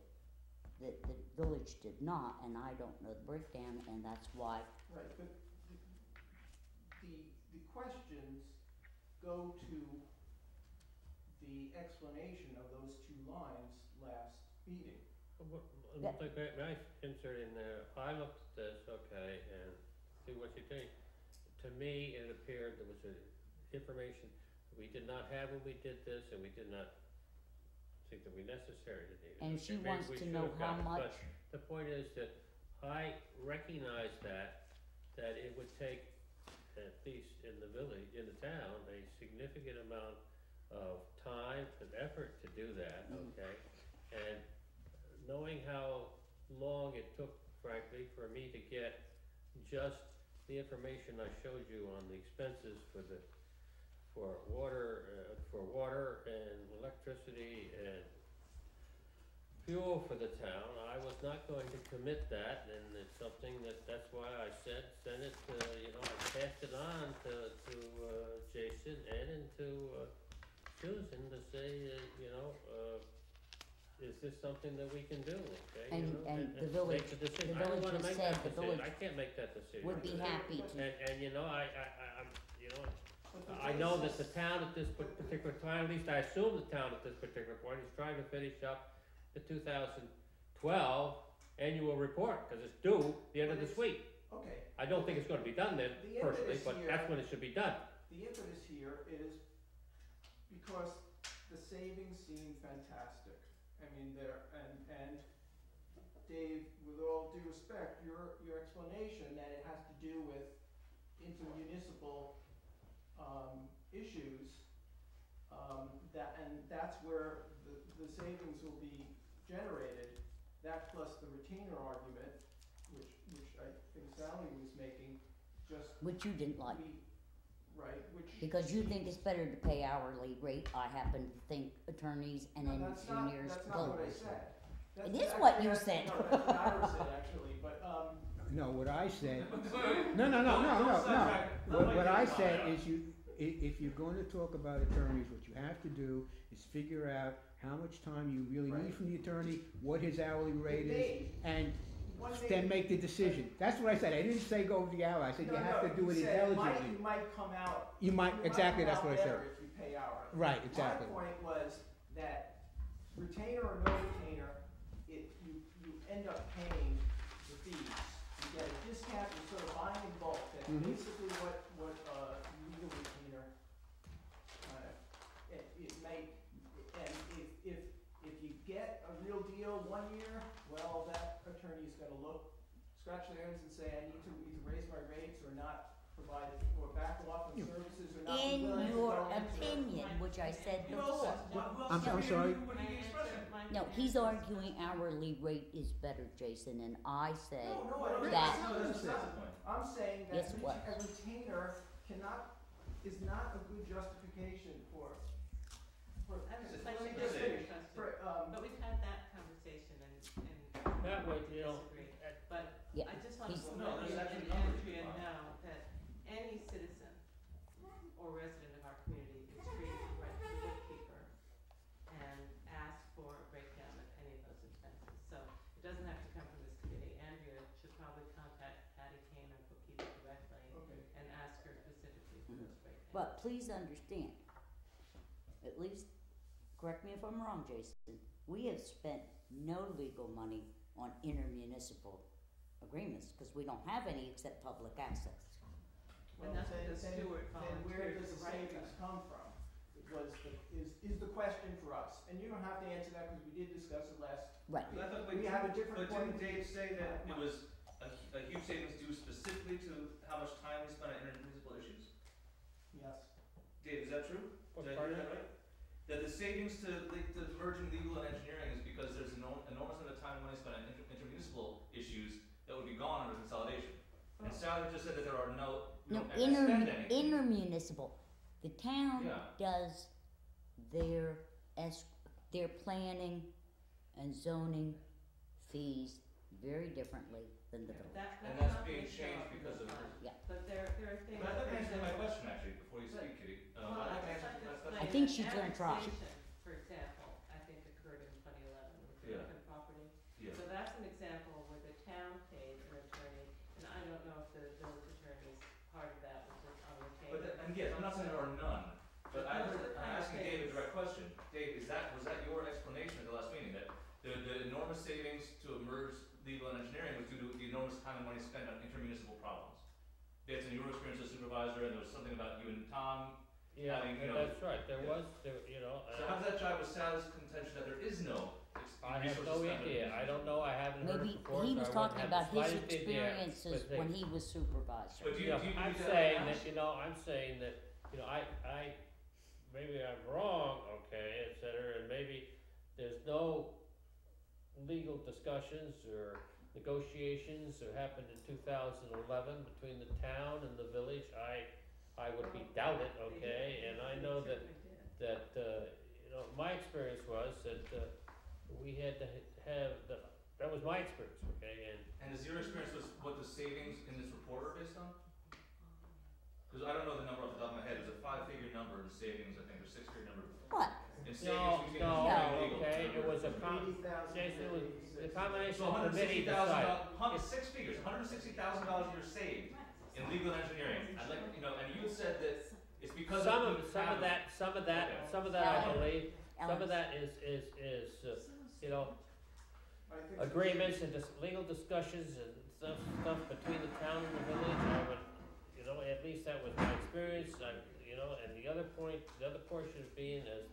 that the village did not, and I don't know the breakdown, and that's why. Right, but the questions go to the explanation of those two lines last meeting. Yeah. Like, may I insert in there, I looked at this, okay, and see what you think. To me, it appeared there was information we did not have when we did this, and we did not think that we necessary to need it. And Okay, she maybe wants we to should know have how got it, much. but the point is that I recognize that it would take, at least in the village, in the town, a significant amount of time and effort to do that, okay? And knowing how long it took, frankly, for me to get just the information I showed you on the expenses for water and electricity and fuel for the town, I was not going to commit that, and it's something that's why I said, send it to, I passed it on to Jason and to Susan to say, is this something that we can do, okay? And the village- make the decision. the I don't village wanna has make said that the decision. village I can't make that decision. would be happy to. And I'm, But the I know that the basis- town at this particular time, at least I assume the town at this particular point is trying to finish up the 2012 annual report, cause it's due the end of this week. Okay, I don't think it's gonna be done then, The personally, impetus but here- that's when it should be done. the impetus here is because the savings seem fantastic. I mean, and Dave, with all due respect, your explanation that it has to do with intermunicipal issues, and that's where the savings will be generated. That plus the retainer argument, which I think Sally was making, just Which you didn't like, right, which because you think it's better to pay hourly rate. I happen to think attorneys and No, engineers that's not what I both. said. It is what you said. No, that's what Ira said actually, but No, what I said, Don't no. sidetrack. What I said is if you're going to talk about attorneys, what you have to do is figure out how much time you really need from the attorney, what his hourly rate is, and then make the decision. That's what I said. I didn't say go over the hour. I said you have to do it intelligently. You might come out. You might, exactly, that's what I said. Better if you pay hourly. Right, exactly. My point was that retainer or no retainer, you end up paying the fees. You get a discount, you're sort of buying in bulk. That's basically what legal retainer, it may, and if you get a real deal 1 year, well, that attorney's gonna scratch their heads and say, I need to raise my rates or not provide, or back off on services or not be In willing to your go into. opinion, which I said You all before. said, well, I'm sorry. What are you expressing? No, he's arguing hourly rate is better, Jason, and I said, No, I don't. that- No, that's the point. I'm saying that Yes, what? a retainer is not a good justification for, I was It's just like, a to fixed answer your savings. question, but we've had that conversation and That way, you know, disagree. But Yeah, I just want to he's- No, let there's you actually and numbers Andrea defined. know that any citizen or resident of our community is free to write to the bookkeeper and ask for a breakdown of any of those expenses. So it doesn't have to come from this committee. Andrea should probably contact Patty Kane, our bookkeeper, directly okay. and ask her specifically for those breakdowns. but please understand, at least, correct me if I'm wrong, Jason, we have spent no legal money on intermunicipal agreements, cause we don't have any except public access. Well, And that's what then- the then- steward Then where volunteered does to the write savings that. come from? Is the question for us, and you don't have to answer that, cause we did discuss it last. Right, But I thought, We have a different but point didn't of view. Dave say that it was a huge savings due specifically to how much time we spent on intermunicipal issues? Yes. Dave, is that true? What Did I part hear of that it? right? That the savings to merging legal and engineering is because there's an enormous amount of time and money spent on intermunicipal issues that would be gone under consolidation. And Sally just said that there are we no, don't expend anything. intermunicipal, the town Yeah. does their planning and zoning fees very differently than the village. And That's that's not being gonna show changed up in because this of- line. Yeah. But there are things. But I'd like to for answer my example- question actually, before you speak, Kitty. Well, I'd like to I'd answer like to that explain question. I think she's gonna try. annexation, for example, I think occurred in 2011 with the Yeah. Griffin property. Yeah. So that's an example where the town paid an attorney, and I don't know if the village attorney's part of that was just on retainer. And yes, I'm not saying there are none, but Those are the I'm kind of asking Dave a things. direct question. Dave, was that your explanation at the last meeting, that the enormous savings to merge legal and engineering was due to the enormous time and money spent on intermunicipal problems? Based on your experience as supervisor, and there was something about you and Tom. Yeah, Having, you know, that's right, there yeah. was, you know, So how does that jive with Sal's contention that there is no I have resources no spent on idea, I don't know, I haven't heard Maybe it before, he so was I talking wouldn't have about the his slightest idea, experiences but when he was supervisor. But do you, Yeah, do you I'm believe that saying right now? that, you know, I'm saying that, you know, I, maybe I'm wrong, okay, et cetera, and maybe there's no legal discussions or negotiations that happened in 2011 between the town and the village, I would be doubt it, okay, and I know that, you know, my experience was that, we had to have, that was my experience, okay, And is your experience was what the savings in this report are based on? Because I don't know the number off the top of my head, it was a 5-figure number in savings, I think, or 6-figure number What? in no, savings between no, engineering and legal. okay, it was a Jason, it was the combination of the committee decided. $160,000 a year saved in legal and engineering. I'd like, you know, and you had said that it's because Some of of that, I believe, some of Ellen. that is, you know, I think agreements and legal discussions and stuff between the town and the village, I would, you know, at least that was my experience, you know, and the other portion of being, as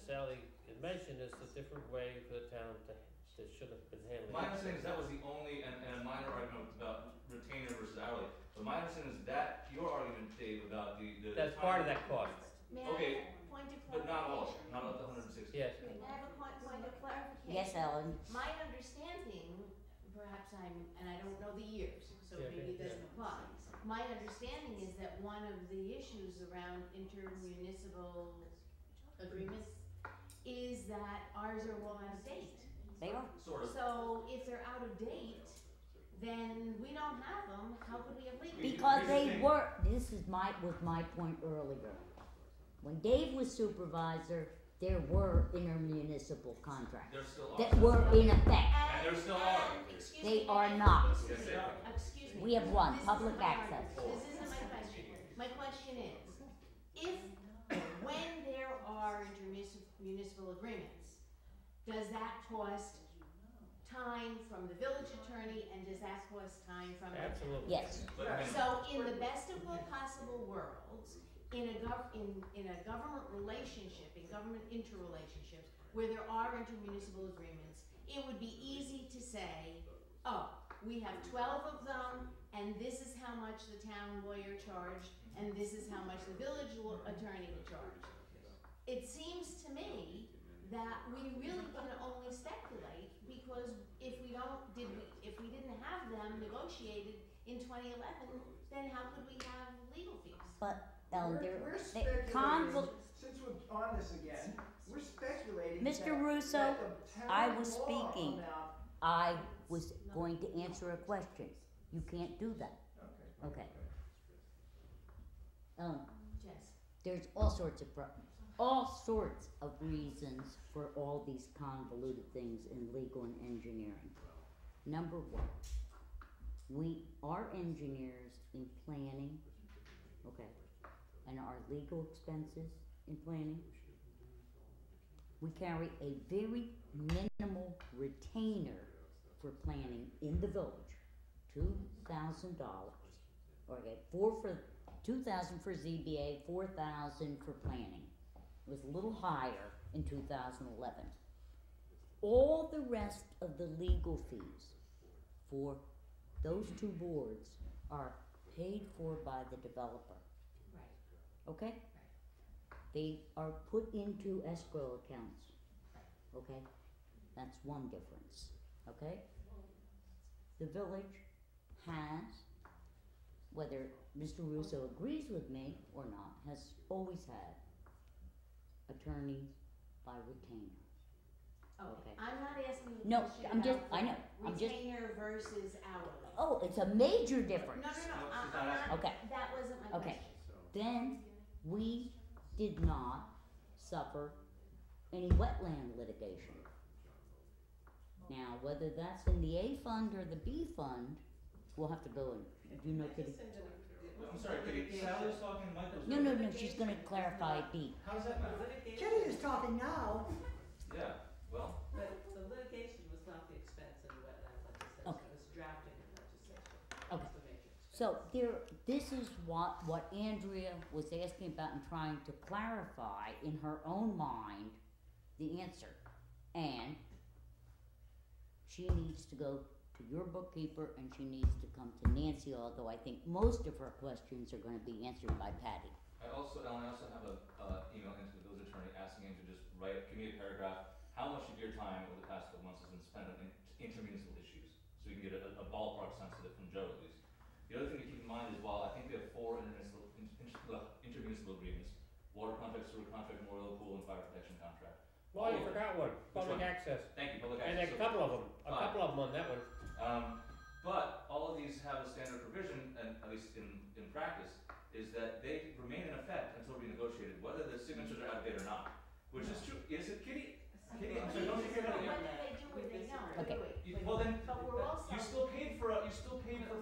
Sally had mentioned, is the different way for the town that should have been handling. My understanding is that was the only, and a minor argument about retainer versus hourly, but my understanding is that your argument, Dave, about the. That's part of that cost, May Okay, I have a point of But not all, clarification? not all the 160. yes. May I have a point of clarification? Yes, Ellen, My understanding, perhaps and I don't know the years, so Yeah, maybe it yeah. doesn't apply. My understanding is that one of the issues around intermunicipal agreements is that ours are well out of date. they are. Sort of. So if they're out of date, then we don't have them, how could we have legal? Because Here's the they thing. were, was my point earlier. When Dave was supervisor, there were intermunicipal contracts There still are. that were in effect. And there still are. Excuse They me, are ma'am, not. excuse Yes, me, they are. excuse me. We have one, This isn't public my access. argument. This isn't my question. My question is, if, when there are intermunicipal agreements, does that cost time from the village attorney and does that cost time from the town? Absolutely. Yes, But again, So in the best of both possible worlds, in a government relationship, in government interrelationships, where there are intermunicipal agreements, it would be easy to say, oh, we have 12 of them and this is how much the town lawyer charged, and this is how much the village attorney charged. It seems to me that we really can only speculate, because if we didn't have them negotiated in 2011, then how could we have legal fees? But, Ellen, We're they, speculating, since we're on this again, we're speculating Mr. that- Russo, that the town I was law speaking. amount- I was going to answer a question. You can't do that. Okay. Jess. There's all sorts of reasons for all these convoluted things in legal and engineering. Number one, our engineers in planning, okay, and our legal expenses in planning, we carry a very minimal retainer for planning in the village, $2,000. Okay, $2,000 for ZBA, $4,000 for planning. It was a little higher in 2011. All the rest of the legal fees for those two boards are paid for by the developer. Right. Okay? They are put into escrow accounts. Okay? That's one difference. Okay? The village has, whether Mr. Russo agrees with me or not, has always had attorneys by retainer. Okay. I'm not asking you a No, question I'm just, about I know, I'm just, retainer versus hourly. oh, it's a major difference. No, I'm she's not not, Okay. that wasn't my Okay. question. Then we did not suffer any wetland litigation. Now, whether that's in the A fund or the B fund, we'll have to go and, you know, I just Kitty? say that I'm sorry, Kitty, Sally's talking, Michael's. No, she's gonna clarify B. How does that matter? Kitty is talking now. Yeah, well, But the litigation was not the expense in the wetland legislation, Okay. it was drafting the legislation. Okay. That's the major expense. So this is what Andrea was asking about and trying to clarify in her own mind the answer. And she needs to go to your bookkeeper and she needs to come to Nancy, although I think most of her questions are gonna be answered by Patty. Ellen, I also have a, email into the village attorney asking him to just give me a paragraph, how much of your time over the past couple months has been spent on intermunicipal issues? So we can get a ballpark sense of it from Joe at least. The other thing to keep in mind is, while I think we have 4 intermunicipal agreements, water contract, sewer contract, memorial pool, and fire protection contract. Well, you forgot one, public one? access. Thank you, public And access. a couple of them on that one. But all of these have a standard provision, and at least in practice, is that they remain in effect until renegotiated, whether the signatures are outdated or not. Which is true. Is it, Kitty? Kitty, I'm sorry, don't you hear that? Whether they do or they don't, Okay. Well then, But we're also. you still paid for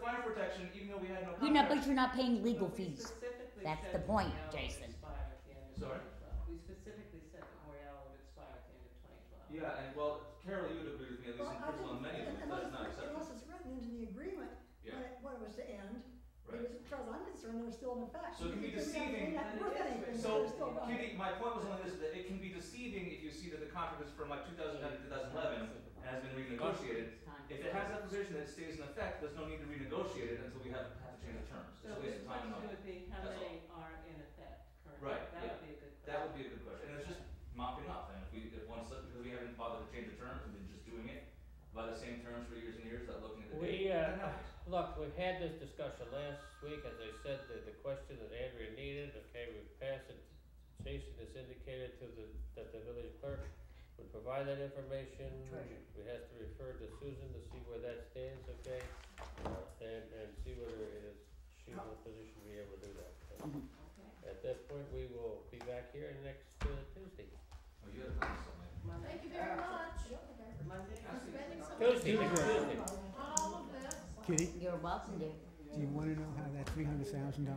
fire protection even though we had no contract. But you're not paying legal But we fees. specifically That's said the point, Memorial would Jason. expire at the end of Sorry? 2012. We specifically said Memorial would expire at the end of 2012. Yeah, and well, Carol, you would agree with me, at least in principle, on many of them, that is not acceptable. Unless it's written into the agreement, Yeah. when it was to end, Right. as far as I'm concerned, they were still in effect. So it can be They may not- deceiving. They may not be worth anything, but So, they're still going. Kitty, my point was only this, that it can be deceiving if you see that the contract is from like 2009 to 2011 and has been renegotiated. If it has that provision that stays in effect, there's no need to renegotiate it until we have to change the terms. It's So a waste the of time and question money. would be, how That's many are in effect currently? Right, That yeah. would be a good question. That would be a good question, and it's just mopping up, and if one slip, because we haven't bothered to change the terms, and been just doing it by the same terms for years and years, without looking at the date. That happens. Look, we had this discussion last week, as I said, the question that Andrea needed, okay, we passed it. Jason has indicated that the village clerk would provide that information. We have to refer to Susan to see where that stands, okay? And see whether it is, she's in a position to be able to do that. So, Okay. at that point, we will be back here next Tuesday. Oh, you gotta tell me something. Monday. Thank you very much. Monday. For spending so much Tuesday, time Tuesday. on all of this. Kitty, You're welcome, dear. do you wanna know how that $300,000